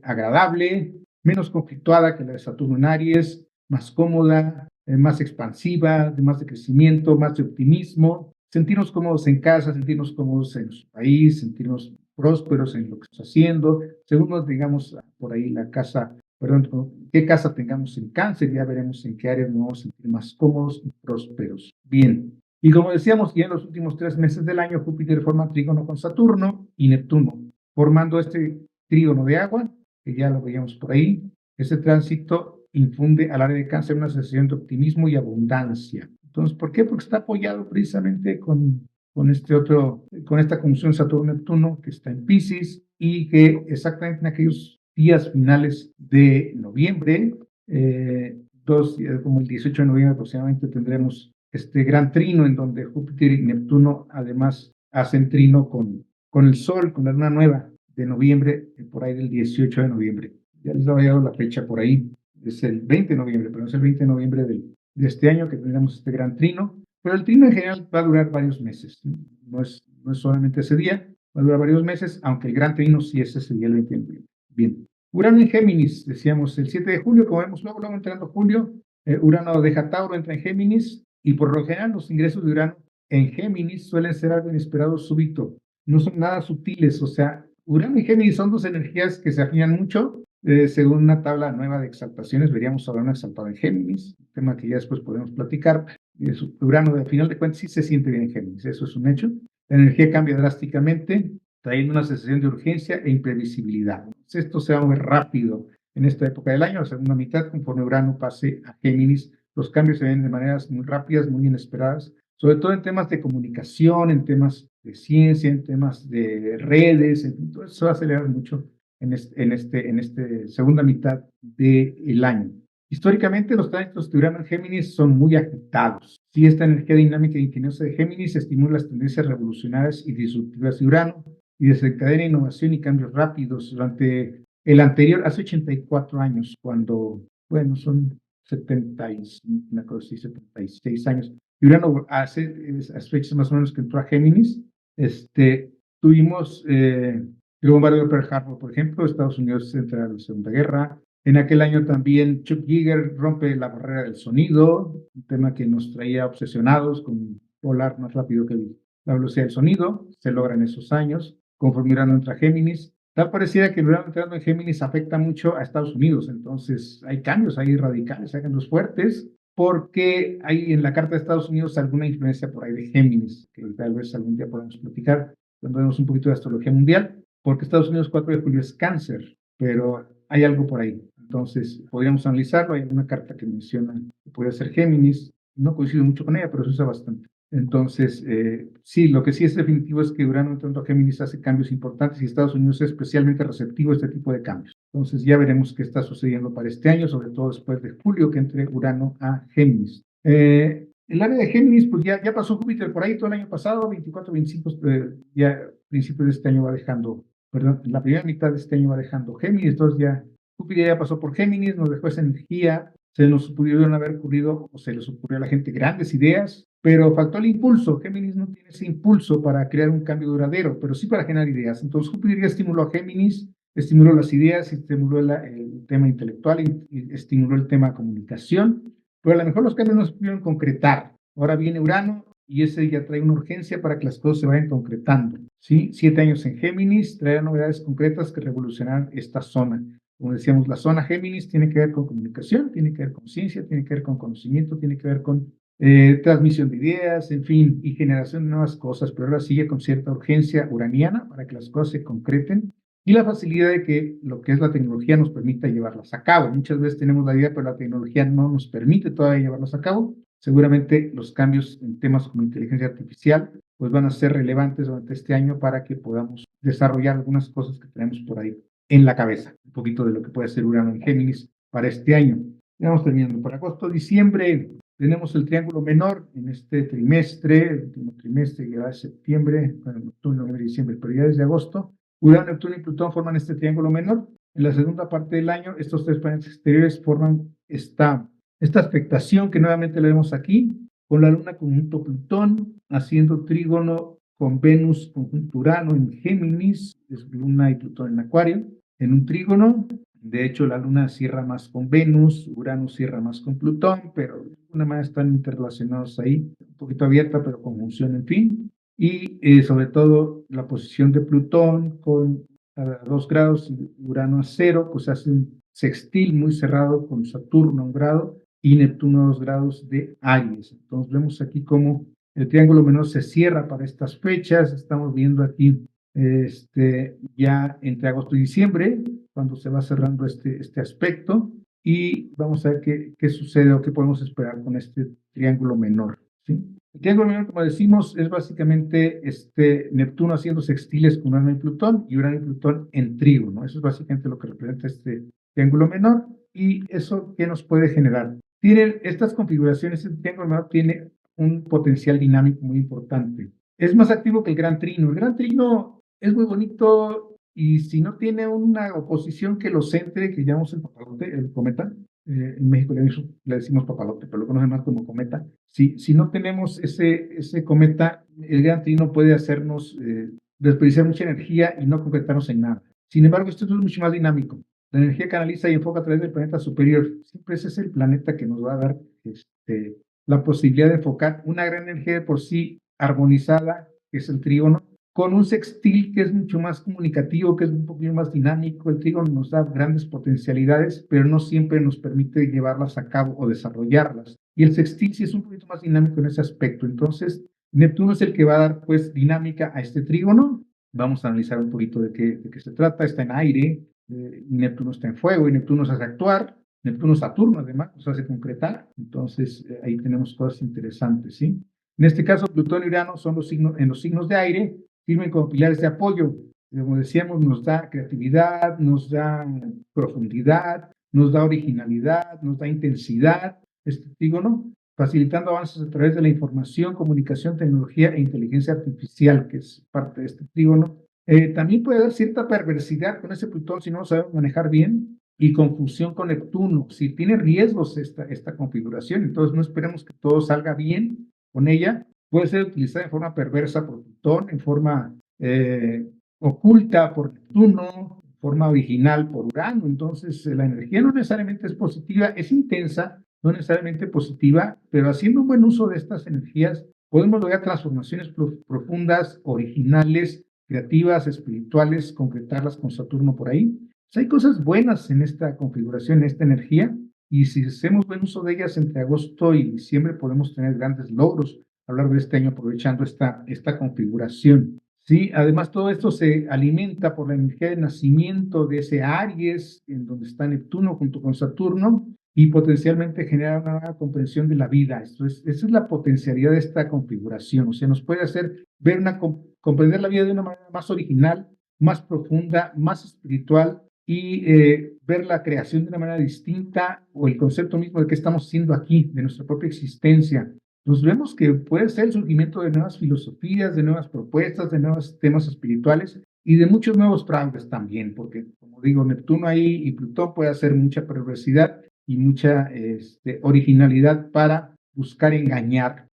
agradable, menos conflictuada que la de Saturno en Aries, más cómoda, más expansiva, de más de crecimiento, más de optimismo, sentirnos cómodos en casa, sentirnos cómodos en nuestro país, sentirnos prósperos en lo que estamos haciendo, según nos digamos por ahí la casa, perdón, qué casa tengamos en Cáncer, ya veremos en qué áreas nos vamos a sentir más cómodos y prósperos. Bien, Y como decíamos, ya en los últimos 3 meses del año, Júpiter forma trígono con Saturno y Neptuno, formando este trígono de agua, que ya lo veíamos por ahí. Ese tránsito infunde al área de Cáncer una sensación de optimismo y abundancia. Entonces, ¿por qué? Porque está apoyado precisamente con esta conjunción Saturno-Neptuno que está en Piscis y que exactamente en aquellos días finales de noviembre, como el 18 de noviembre aproximadamente, tendremos este gran trino en donde Júpiter y Neptuno además hacen trino con el Sol, con la luna nueva de noviembre, por ahí del 18 de noviembre. Ya les había dado la fecha por ahí, es el 20 de noviembre, pero es el 20 de noviembre de este año que tendremos este gran trino. Pero el trino en general va a durar varios meses, no es solamente ese día, va a durar varios meses, aunque el gran trino sí es ese día, el 20 de noviembre. Bien, Urano en Géminis, decíamos el 7 de julio, como vemos luego entrando julio, Urano deja Tauro, entra en Géminis, y por lo general los ingresos de Urano en Géminis suelen ser algo inesperado, súbito, no son nada sutiles, o sea, Urano y Géminis son dos energías que se afinan mucho. Según una tabla nueva de exaltaciones, veríamos a Urano exaltado en Géminis, un tema que ya después podemos platicar. Urano, al final de cuentas, sí se siente bien en Géminis, eso es un hecho. La energía cambia drásticamente, trayendo una sensación de urgencia e imprevisibilidad. Esto se va a mover rápido en esta época del año, la segunda mitad, conforme Urano pase a Géminis. Los cambios se ven de maneras muy rápidas, muy inesperadas, sobre todo en temas de comunicación, en temas de ciencia, en temas de redes, todo eso se va a acelerar mucho en esta segunda mitad del año. Históricamente, los tránsitos de Urano en Géminis son muy agitados. Si esta energía dinámica e ingeniosa de Géminis estimula las tendencias revolucionarias y disruptivas de Urano y desencadena innovación y cambios rápidos durante el anterior, hace 84 años, cuando, bueno, son 76 años. Y Urano hace las fechas más o menos que entró a Géminis, tuvimos el bombardeo de Pearl Harbor, por ejemplo. Estados Unidos entra a la Segunda Guerra. En aquel año también Chuck Yeager rompe la barrera del sonido, un tema que nos traía obsesionados con volar más rápido que la velocidad del sonido. Se logra en esos años, conforme Urano entra a Géminis. Tal pareciera que el Urano entrando en Géminis afecta mucho a Estados Unidos, entonces hay cambios ahí radicales, hay cambios fuertes, porque hay en la Carta de Estados Unidos alguna influencia por ahí de Géminis, que tal vez algún día podamos platicar cuando vemos un poquito de astrología mundial, porque Estados Unidos 4 de julio es Cáncer, pero hay algo por ahí. Entonces, podríamos analizarlo. Hay una carta que menciona que puede ser Géminis. No coincido mucho con ella, pero se usa bastante. Entonces, sí, lo que sí es definitivo es que Urano entrando a Géminis hace cambios importantes y Estados Unidos es especialmente receptivo a este tipo de cambios. Entonces, ya veremos qué está sucediendo para este año, sobre todo después de julio que entre Urano a Géminis. El área de Géminis, pues ya pasó Júpiter por ahí todo el año pasado, 24, 25, ya a principios de este año va dejando, perdón, la primera mitad de este año va dejando Géminis, entonces ya Júpiter ya pasó por Géminis, nos dejó esa energía, se nos pudieron haber ocurrido, o se les ocurrió a la gente grandes ideas, pero faltó el impulso. Géminis no tiene ese impulso para crear un cambio duradero, pero sí para generar ideas. Entonces Júpiter ya estimuló a Géminis, estimuló las ideas, estimuló el tema intelectual, y estimuló el tema comunicación, pero a lo mejor los cambios no se pudieron concretar. Ahora viene Urano y ese ya trae una urgencia para que las cosas se vayan concretando. ¿Sí? 7 años en Géminis traerá novedades concretas que revolucionarán esta zona. Como decíamos, la zona Géminis tiene que ver con comunicación, tiene que ver con ciencia, tiene que ver con conocimiento, tiene que ver con transmisión de ideas, en fin, y generación de nuevas cosas, pero ahora sigue con cierta urgencia uraniana para que las cosas se concreten y la facilidad de que lo que es la tecnología nos permita llevarlas a cabo. Muchas veces tenemos la idea, pero la tecnología no nos permite todavía llevarlas a cabo. Seguramente los cambios en temas como inteligencia artificial pues van a ser relevantes durante este año para que podamos desarrollar algunas cosas que tenemos por ahí en la cabeza, un poquito de lo que puede ser Urano en Géminis para este año. Ya vamos terminando. Para agosto, diciembre, tenemos el triángulo menor en este trimestre, el último trimestre que va de septiembre, bueno, octubre, noviembre, diciembre, pero ya desde agosto, Urano, Neptuno y Plutón forman este triángulo menor. En la segunda parte del año, estos tres planetas exteriores forman esta afectación que nuevamente lo vemos aquí, con la Luna conjunto Plutón, haciendo trígono con Venus conjunto Urano en Géminis, es Luna y Plutón en Acuario, en un trígono. De hecho, la Luna cierra más con Venus, Urano cierra más con Plutón, pero de alguna manera están interrelacionados ahí, un poquito abierta, pero con función, en fin. Y sobre todo la posición de Plutón con a 2 grados y Urano a 0, pues hace un sextil muy cerrado con Saturno a 1 grado y Neptuno a 2 grados de Aries. Entonces vemos aquí cómo El triángulo menor se cierra para estas fechas. Estamos viendo aquí ya entre agosto y diciembre, cuando se va cerrando este aspecto, y vamos a ver qué sucede o qué podemos esperar con este triángulo menor, ¿sí? El triángulo menor, como decimos, es básicamente Neptuno haciendo sextiles con Urano y Plutón, y Urano y Plutón en trígono. Eso es básicamente lo que representa este triángulo menor. ¿Y eso qué nos puede generar? Tienen estas configuraciones, el triángulo menor tiene un potencial dinámico muy importante. Es más activo que el gran trino. El gran trino es muy bonito, y si no tiene una oposición que lo centre, que llamamos el papalote, el cometa, en México le decimos papalote, pero lo conocen más como cometa. Si no tenemos ese cometa, el gran trino puede hacernos desperdiciar mucha energía y no concretarnos en nada. Sin embargo, esto es mucho más dinámico. La energía canaliza y enfoca a través del planeta superior. Siempre ese es el planeta que nos va a dar la posibilidad de enfocar una gran energía de por sí armonizada, que es el trígono, con un sextil que es mucho más comunicativo, que es un poquito más dinámico. El trígono nos da grandes potencialidades, pero no siempre nos permite llevarlas a cabo o desarrollarlas. Y el sextil sí es un poquito más dinámico en ese aspecto. Entonces, Neptuno es el que va a dar pues dinámica a este trígono. Vamos a analizar un poquito de qué se trata. Está en aire, Neptuno está en fuego, y Neptuno nos hace actuar. Neptuno, Saturno, además, nos hace concretar. Entonces, ahí tenemos cosas interesantes, ¿sí? En este caso, Plutón y Urano son en los signos de aire, sirven como pilares de apoyo. Como decíamos, nos da creatividad, nos da profundidad, nos da originalidad, nos da intensidad, este trígono, facilitando avances a través de la información, comunicación, tecnología e inteligencia artificial, que es parte de este trígono. También puede haber cierta perversidad con ese Plutón si no lo sabemos manejar bien, y confusión con Neptuno, si tiene riesgos esta configuración. Entonces no esperemos que todo salga bien con ella. Puede ser utilizada en forma perversa por Plutón, en forma oculta por Neptuno, en forma original por Urano. Entonces la energía no necesariamente es positiva, es intensa, no necesariamente positiva, pero haciendo un buen uso de estas energías podemos lograr transformaciones profundas, originales, creativas, espirituales, concretarlas con Saturno por ahí. Hay cosas buenas en esta configuración, en esta energía, y si hacemos buen uso de ellas entre agosto y diciembre, podemos tener grandes logros a lo largo de este año aprovechando esta configuración. Sí, además todo esto se alimenta por la energía de nacimiento de ese Aries, en donde está Neptuno junto con Saturno, y potencialmente genera una nueva comprensión de la vida. Esa es la potencialidad de esta configuración. O sea, nos puede hacer comprender la vida de una manera más original, más profunda, más espiritual, y ver la creación de una manera distinta, o el concepto mismo de qué estamos haciendo aquí, de nuestra propia existencia. Nos vemos que puede ser el surgimiento de nuevas filosofías, de nuevas propuestas, de nuevos temas espirituales y de muchos nuevos fraudes también, porque, como digo, Neptuno ahí y Plutón puede hacer mucha perversidad y mucha originalidad para buscar engañar,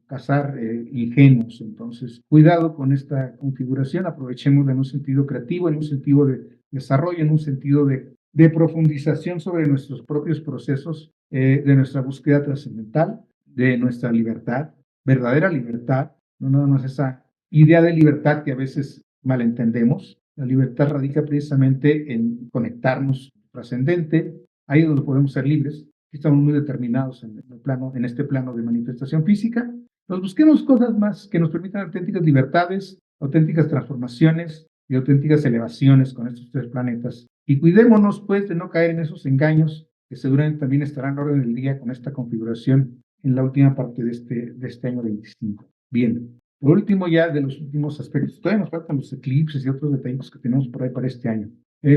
cazar ingenuos. Entonces, cuidado con esta configuración, aprovechémosla en un sentido creativo, en un sentido de desarrollo, en un sentido de profundización sobre nuestros propios procesos, de nuestra búsqueda trascendental, de nuestra libertad, verdadera libertad, no nada más esa idea de libertad que a veces malentendemos. La libertad radica precisamente en conectarnos trascendente, ahí es donde podemos ser libres. Estamos muy determinados en este plano de manifestación física. Nos busquemos cosas más que nos permitan auténticas libertades, auténticas transformaciones y auténticas elevaciones con estos tres planetas. Y cuidémonos, pues, de no caer en esos engaños que seguramente también estarán a orden del día con esta configuración en la última parte de este año 25. Bien, por último, ya de los últimos aspectos, todavía nos faltan los eclipses y otros detalles que tenemos por ahí para este año.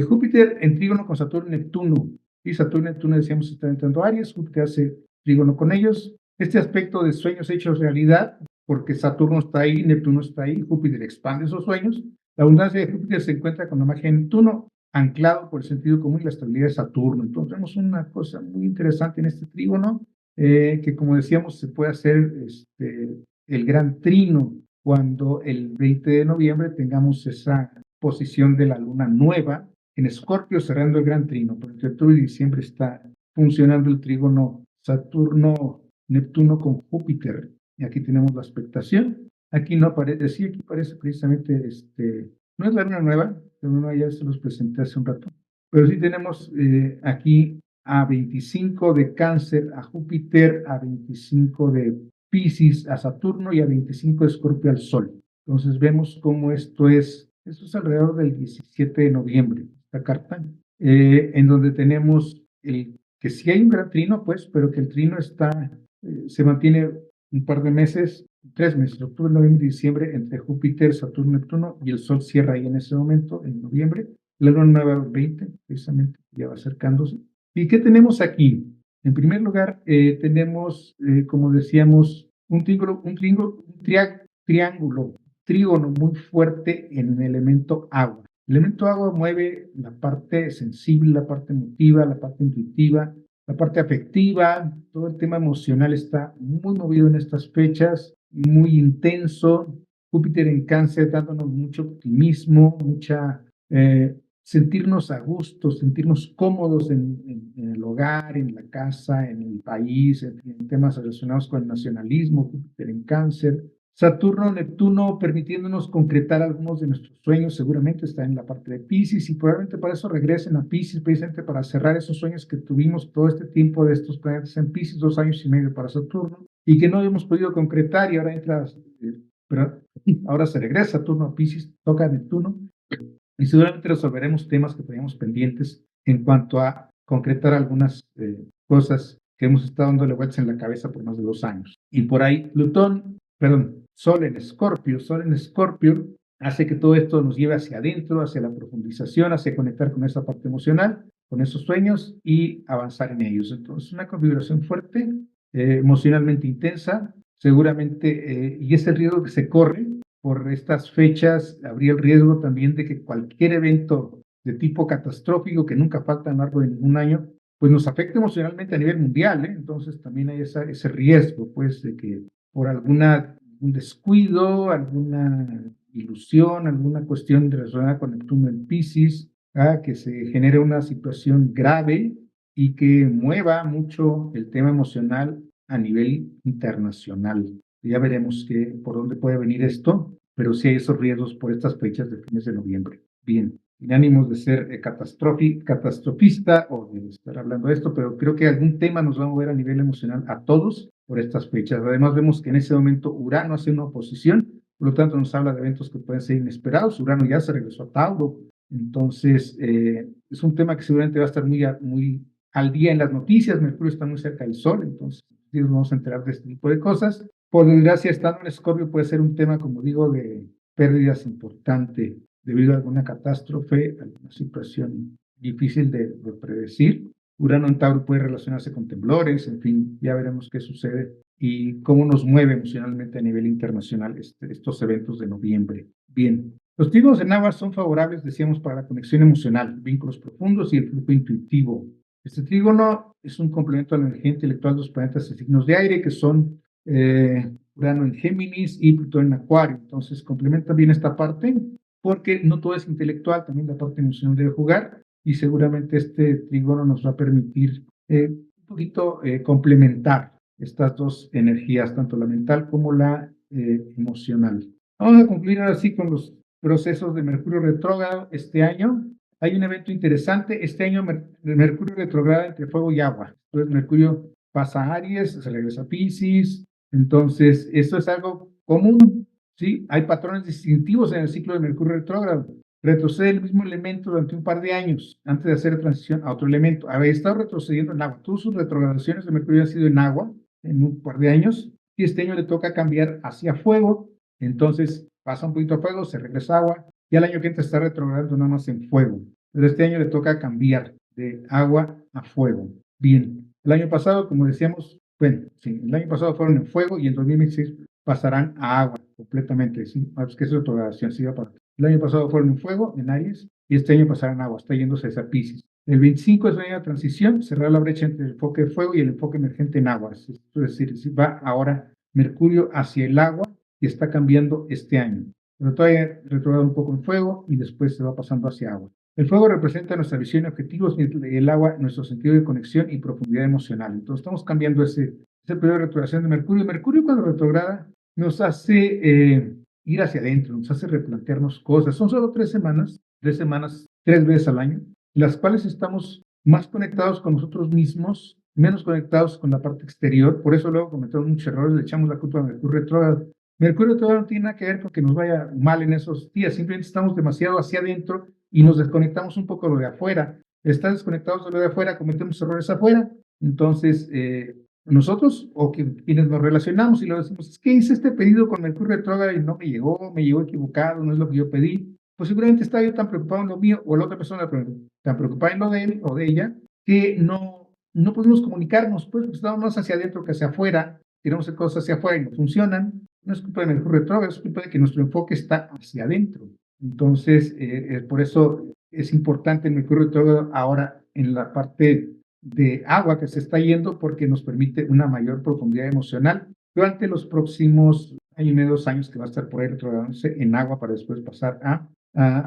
Júpiter en trígono con Saturno y Neptuno. Y Saturno y Neptuno, decíamos, están entrando a Aries, Júpiter hace trígono con ellos. Este aspecto de sueños hechos realidad, porque Saturno está ahí, Neptuno está ahí, Júpiter expande esos sueños. La abundancia de Júpiter se encuentra con la magia de Neptuno, anclado por el sentido común y la estabilidad de Saturno. Entonces tenemos una cosa muy interesante en este trígono, que como decíamos se puede hacer el gran trino cuando el 20 de noviembre tengamos esa posición de la luna nueva en Escorpio cerrando el gran trino. Por entre octubre y diciembre está funcionando el trígono Saturno-Neptuno con Júpiter. Y aquí tenemos la expectación. Aquí no aparece, sí, aquí aparece precisamente, no es la luna nueva, la luna ya se los presenté hace un rato, pero sí tenemos aquí a 25 de Cáncer, a Júpiter, a 25 de Piscis a Saturno y a 25 de Escorpio al Sol. Entonces vemos cómo esto es alrededor del 17 de noviembre, esta carta, en donde tenemos que sí hay un gran trino, pues, pero que el trino se mantiene un par de meses, 3 meses, octubre, noviembre y diciembre, entre Júpiter, Saturno, Neptuno, y el Sol cierra ahí en ese momento, en noviembre. La luna nueva 20, precisamente, ya va acercándose. ¿Y qué tenemos aquí? En primer lugar, tenemos, como decíamos, un trígono muy fuerte en el elemento agua. El elemento agua mueve la parte sensible, la parte emotiva, la parte intuitiva, la parte afectiva. Todo el tema emocional está muy movido en estas fechas, muy intenso. Júpiter en Cáncer dándonos mucho optimismo, sentirnos a gusto, sentirnos cómodos en el hogar, en la casa, en el país, en temas relacionados con el nacionalismo. Júpiter en Cáncer. Saturno, Neptuno, permitiéndonos concretar algunos de nuestros sueños, seguramente está en la parte de Piscis, y probablemente para eso regresen a Piscis, precisamente para cerrar esos sueños que tuvimos todo este tiempo de estos planetas en Piscis, 2 años y medio para Saturno, y que no hemos podido concretar, y ahora ahora se regresa Saturno a Piscis, toca Neptuno, y seguramente resolveremos temas que teníamos pendientes en cuanto a concretar algunas cosas que hemos estado dándole vueltas en la cabeza por más de 2 años. Y por ahí Sol en Escorpio hace que todo esto nos lleve hacia adentro, hacia la profundización, hacia conectar con esa parte emocional, con esos sueños y avanzar en ellos. Entonces, una configuración fuerte, emocionalmente intensa, seguramente, y ese riesgo que se corre por estas fechas, habría el riesgo también de que cualquier evento de tipo catastrófico, que nunca falta a lo largo de ningún año, pues nos afecte emocionalmente a nivel mundial, ¿eh? Entonces también hay ese riesgo, pues, de que por un descuido, alguna ilusión, alguna cuestión relacionada con Neptuno en Piscis, que se genere una situación grave y que mueva mucho el tema emocional a nivel internacional. Ya veremos por dónde puede venir esto, pero sí hay esos riesgos por estas fechas de fines de noviembre. Bien, sin ánimos de ser catastrofista o de estar hablando de esto, pero creo que algún tema nos va a mover a nivel emocional a todos por estas fechas. Además, vemos que en ese momento Urano hace una oposición, por lo tanto nos habla de eventos que pueden ser inesperados. Urano ya se regresó a Tauro, entonces es un tema que seguramente va a estar muy al día en las noticias. Mercurio está muy cerca del Sol, entonces nos vamos a enterar de este tipo de cosas. Por desgracia, estando en Escorpio puede ser un tema, como digo, de pérdidas importante debido a alguna catástrofe, alguna situación difícil de predecir. Urano en Tauro puede relacionarse con temblores, en fin, ya veremos qué sucede y cómo nos mueve emocionalmente a nivel internacional estos eventos de noviembre. Bien, los trígonos en agua son favorables, decíamos, para la conexión emocional, vínculos profundos y el flujo intuitivo. Este trígono es un complemento a la energía intelectual de los planetas de signos de aire, que son Urano en Géminis y Plutón en Acuario. Entonces, complementa bien esta parte, porque no todo es intelectual, también la parte emocional debe jugar, y seguramente este trígono nos va a permitir un poquito complementar estas dos energías, tanto la mental como la emocional. Vamos a concluir ahora sí con los procesos de Mercurio retrógrado este año. Hay un evento interesante. Este año Mercurio retrograda entre fuego y agua. Entonces Mercurio pasa a Aries, se regresa a Piscis. Entonces, esto es algo común, ¿sí? Hay patrones distintivos en el ciclo de Mercurio retrógrado. Retrocede el mismo elemento durante un par de años antes de hacer la transición a otro elemento. Había estado retrocediendo en agua. Todas sus retrogradaciones de Mercurio han sido en agua en un par de años, y este año le toca cambiar hacia fuego. Entonces pasa un poquito a fuego, se regresa a agua, y al año que entra está retrogradando nada más en fuego. Pero este año le toca cambiar de agua a fuego. Bien, el año pasado, como decíamos, bueno, sí, el año pasado fueron en fuego y en 2016 pasarán a agua completamente, ¿sí? Es que es retrogradación, sí, aparte. El año pasado fueron en fuego, en Aries, y este año pasarán a agua, está yéndose a Piscis. El 25 es un año de transición, cerrar la brecha entre el enfoque de fuego y el enfoque emergente en agua. Es decir, va ahora Mercurio hacia el agua y está cambiando este año. Pero todavía retrograda un poco en fuego y después se va pasando hacia agua. El fuego representa nuestra visión y objetivos, y el agua nuestro sentido de conexión y profundidad emocional. Entonces estamos cambiando ese periodo de retrogradación de Mercurio. Mercurio, cuando retrograda, nos hace ir hacia adentro, nos hace replantearnos cosas. Son solo 3 semanas, 3 veces al año, las cuales estamos más conectados con nosotros mismos menos conectados con la parte exterior. Por eso luego cometemos muchos errores, le echamos la culpa a Mercurio retrógrado. Mercurio retrógrado no tiene nada que ver con que nos vaya mal en esos días, simplemente estamos demasiado hacia adentro y nos desconectamos un poco de lo de afuera. Estar desconectados de lo de afuera, cometemos errores afuera. Entonces, nosotros o quienes nos relacionamos y lo decimos, es que hice este pedido con Mercurio retrógrado y no me llegó equivocado, no es lo que yo pedí. Pues seguramente estaba yo tan preocupado en lo mío o la otra persona tan preocupada en lo de él o de ella que no pudimos comunicarnos, pues, porque estamos más hacia adentro que hacia afuera, queremos hacer cosas hacia afuera y no funcionan. No es culpa de Mercurio retrógrado, es culpa de que nuestro enfoque está hacia adentro. Entonces, por eso es importante el Mercurio retrógrado ahora en la parte de agua que se está yendo, porque nos permite una mayor profundidad emocional durante los próximos año y medio, 2 años que va a estar por ahí retrogradándose en agua para después pasar a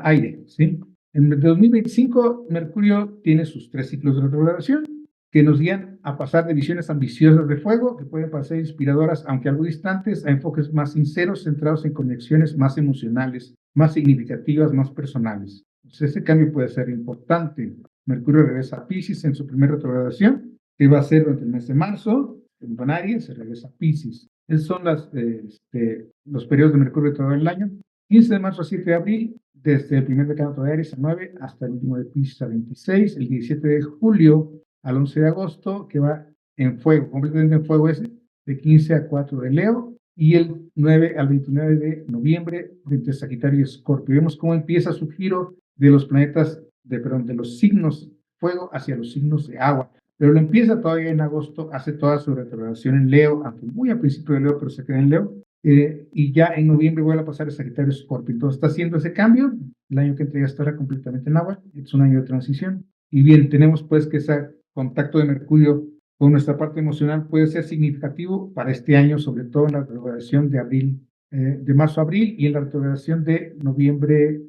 aire, ¿sí? En el 2025, Mercurio tiene sus 3 ciclos de retrogradación que nos guían a pasar de visiones ambiciosas de fuego, que pueden parecer inspiradoras, aunque algo distantes, a enfoques más sinceros, centrados en conexiones más emocionales, más significativas, más personales. Entonces, ese cambio puede ser importante. Mercurio regresa a Piscis en su primera retrogradación, que va a ser durante el mes de marzo, en Aries, se regresa a Piscis. Esos son los periodos de Mercurio retrógrado del año. 15 de marzo a 7 de abril, desde el primer decanato de Aries a 9, hasta el último de Piscis a 26, el 17 de julio al 11 de agosto, que va en fuego, completamente en fuego ese, de 15 a 4 de Leo, y el 9 al 29 de noviembre, entre Sagitario y Escorpio. Vemos cómo empieza su giro de los planetas, de los signos fuego hacia los signos de agua. Pero lo empieza todavía en agosto, hace toda su retrogradación en Leo, aunque muy al principio de Leo, pero se queda en Leo. Y ya en noviembre vuelve a pasar a Sagitario Escorpio. Entonces está haciendo ese cambio. El año que entra ya estará completamente en agua. Es un año de transición. Y bien, tenemos pues que ese contacto de Mercurio con nuestra parte emocional puede ser significativo para este año, sobre todo en la retrogradación de abril, de marzo a abril, y en la retrogradación de noviembre,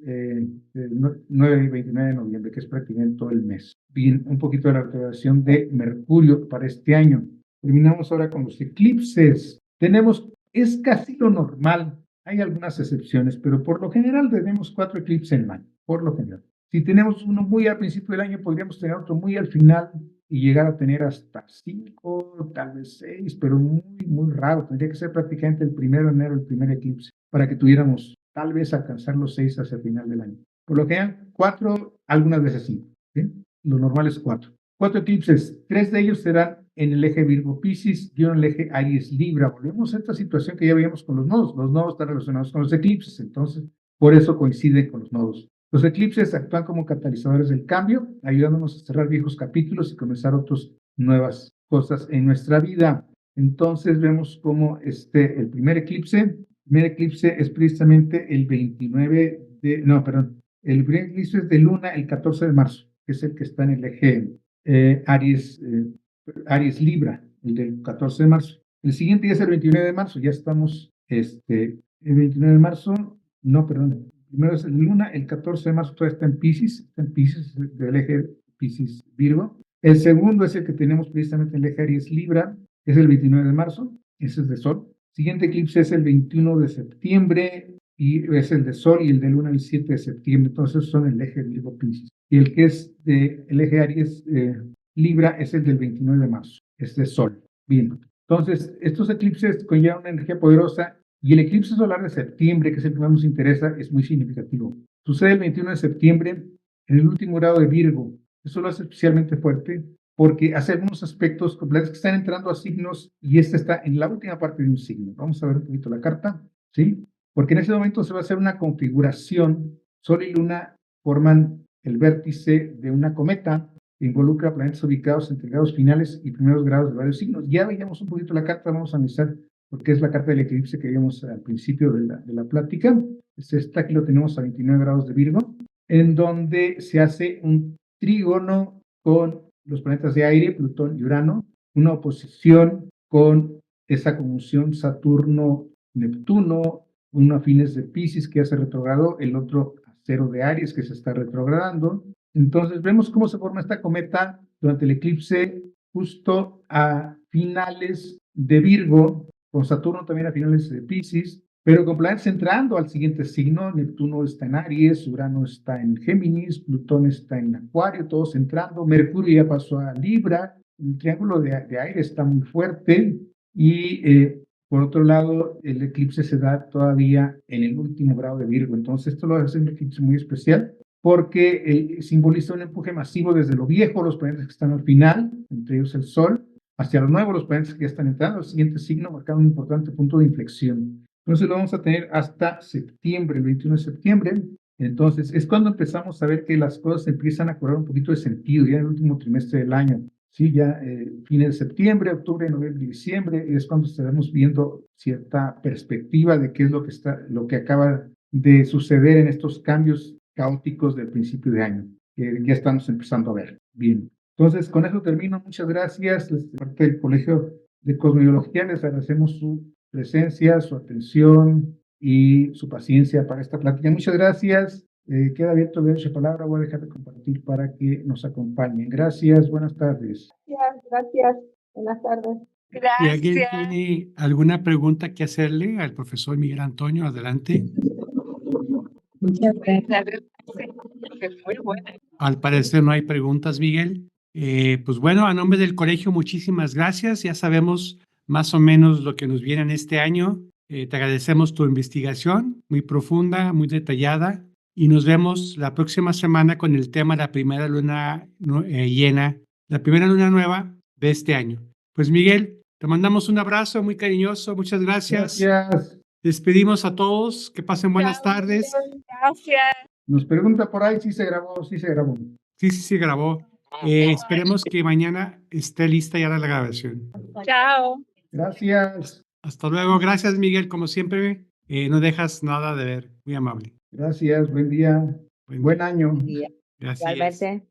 9 y 29 de noviembre, que es prácticamente todo el mes. Bien, un poquito de la retrogradación de Mercurio para este año. Terminamos ahora con los eclipses. Es casi lo normal. Hay algunas excepciones, pero por lo general tenemos 4 eclipses en el año, por lo general. Si tenemos uno muy al principio del año, podríamos tener otro muy al final y llegar a tener hasta 5, tal vez 6, pero muy, muy raro. Tendría que ser prácticamente el 1 de enero, el primer eclipse, para que tuviéramos tal vez alcanzar los 6 hacia el final del año. Por lo general, 4, algunas veces 5. ¿Sí? Lo normal es 4. 4 eclipses, 3 de ellos serán en el eje Virgo-Piscis y uno en el eje Aries-Libra. Volvemos a esta situación que ya veíamos con los nodos. Los nodos están relacionados con los eclipses, entonces por eso coinciden con los nodos. Los eclipses actúan como catalizadores del cambio, ayudándonos a cerrar viejos capítulos y comenzar otras nuevas cosas en nuestra vida. Entonces vemos cómo el primer eclipse es precisamente el 29 de, no, perdón, el primer eclipse es de Luna el 14 de marzo, que es el que está en el eje Aries-Libra, el del 14 de marzo. El siguiente día es el 29 de marzo, ya estamos, el 29 de marzo, no, perdón, primero es el Luna, el 14 de marzo todavía está en Piscis del eje Piscis-Virgo. El segundo es el que tenemos precisamente en el eje Aries-Libra, es el 29 de marzo, ese es de Sol. Siguiente eclipse es el 21 de septiembre, y es el de Sol, y el de Luna el 7 de septiembre, entonces son el eje Virgo-Piscis. Y el que es del eje Aries-Libra es el del 29 de marzo, es de Sol. Bien, entonces estos eclipses conllevan una energía poderosa, y el eclipse solar de septiembre, que es el que más nos interesa, es muy significativo. Sucede el 21 de septiembre en el último grado de Virgo. Eso lo hace especialmente fuerte porque hace algunos aspectos con planetas que están entrando a signos, y este está en la última parte de un signo. Vamos a ver un poquito la carta, ¿sí? Porque en ese momento se va a hacer una configuración. Sol y Luna forman el vértice de una cometa que involucra planetas ubicados entre grados finales y primeros grados de varios signos. Ya veíamos un poquito la carta, vamos a analizar porque es la carta del eclipse que vimos al principio de la plática. Esta aquí lo tenemos a 29 grados de Virgo, en donde se hace un trígono con los planetas de aire, Plutón y Urano, una oposición con esa conjunción Saturno-Neptuno, uno a fines de Piscis que ya se retrogradó, el otro a 0 de Aries que se está retrogradando. Entonces vemos cómo se forma esta cometa durante el eclipse justo a finales de Virgo, con Saturno también a finales de Piscis, pero con planetas entrando al siguiente signo. Neptuno está en Aries, Urano está en Géminis, Plutón está en Acuario, todos entrando. Mercurio ya pasó a Libra, el triángulo de aire está muy fuerte y por otro lado, el eclipse se da todavía en el último grado de Virgo. Entonces, esto lo hace un eclipse muy especial porque simboliza un empuje masivo desde lo viejo, los planetas que están al final, entre ellos el Sol, hacia lo nuevo, los planetas que ya están entrando, el siguiente signo, marcando un importante punto de inflexión. Entonces, lo vamos a tener hasta septiembre, el 21 de septiembre. Entonces, es cuando empezamos a ver que las cosas empiezan a cobrar un poquito de sentido, ya en el último trimestre del año. Sí, ya fines de septiembre, octubre, noviembre y diciembre es cuando estaremos viendo cierta perspectiva de qué es lo que acaba de suceder en estos cambios caóticos del principio de año, que ya estamos empezando a ver. Bien, entonces con eso termino. Muchas gracias. De parte del Colegio de Cosmobiología les agradecemos su presencia, su atención y su paciencia para esta plática. Muchas gracias. Queda abierto el derecho de palabra. Voy a dejar de compartir para que nos acompañen. Gracias. Buenas tardes. Gracias. Buenas tardes. ¿Y alguien Gracias. tiene alguna pregunta que hacerle al profesor Miguel Antonio? Adelante. Muchas gracias. Muy buena. Al parecer no hay preguntas, Miguel. Pues bueno, a nombre del colegio, muchísimas gracias. Ya sabemos más o menos lo que nos viene en este año. Te agradecemos tu investigación, muy profunda, muy detallada. Y nos vemos la próxima semana con el tema de la primera luna llena, la primera luna nueva de este año. Pues Miguel, te mandamos un abrazo muy cariñoso. Muchas gracias. Gracias. Despedimos a todos. Que pasen buenas Chao, tardes. Gracias. Nos pregunta por ahí si se grabó, si se grabó. Sí, sí, grabó. Esperemos que mañana esté lista ya la grabación. Chao. Gracias. Hasta luego. Gracias, Miguel. Como siempre, no dejas nada de ver. Muy amable. Gracias. Buen día. Buen año. Gracias. Igualmente.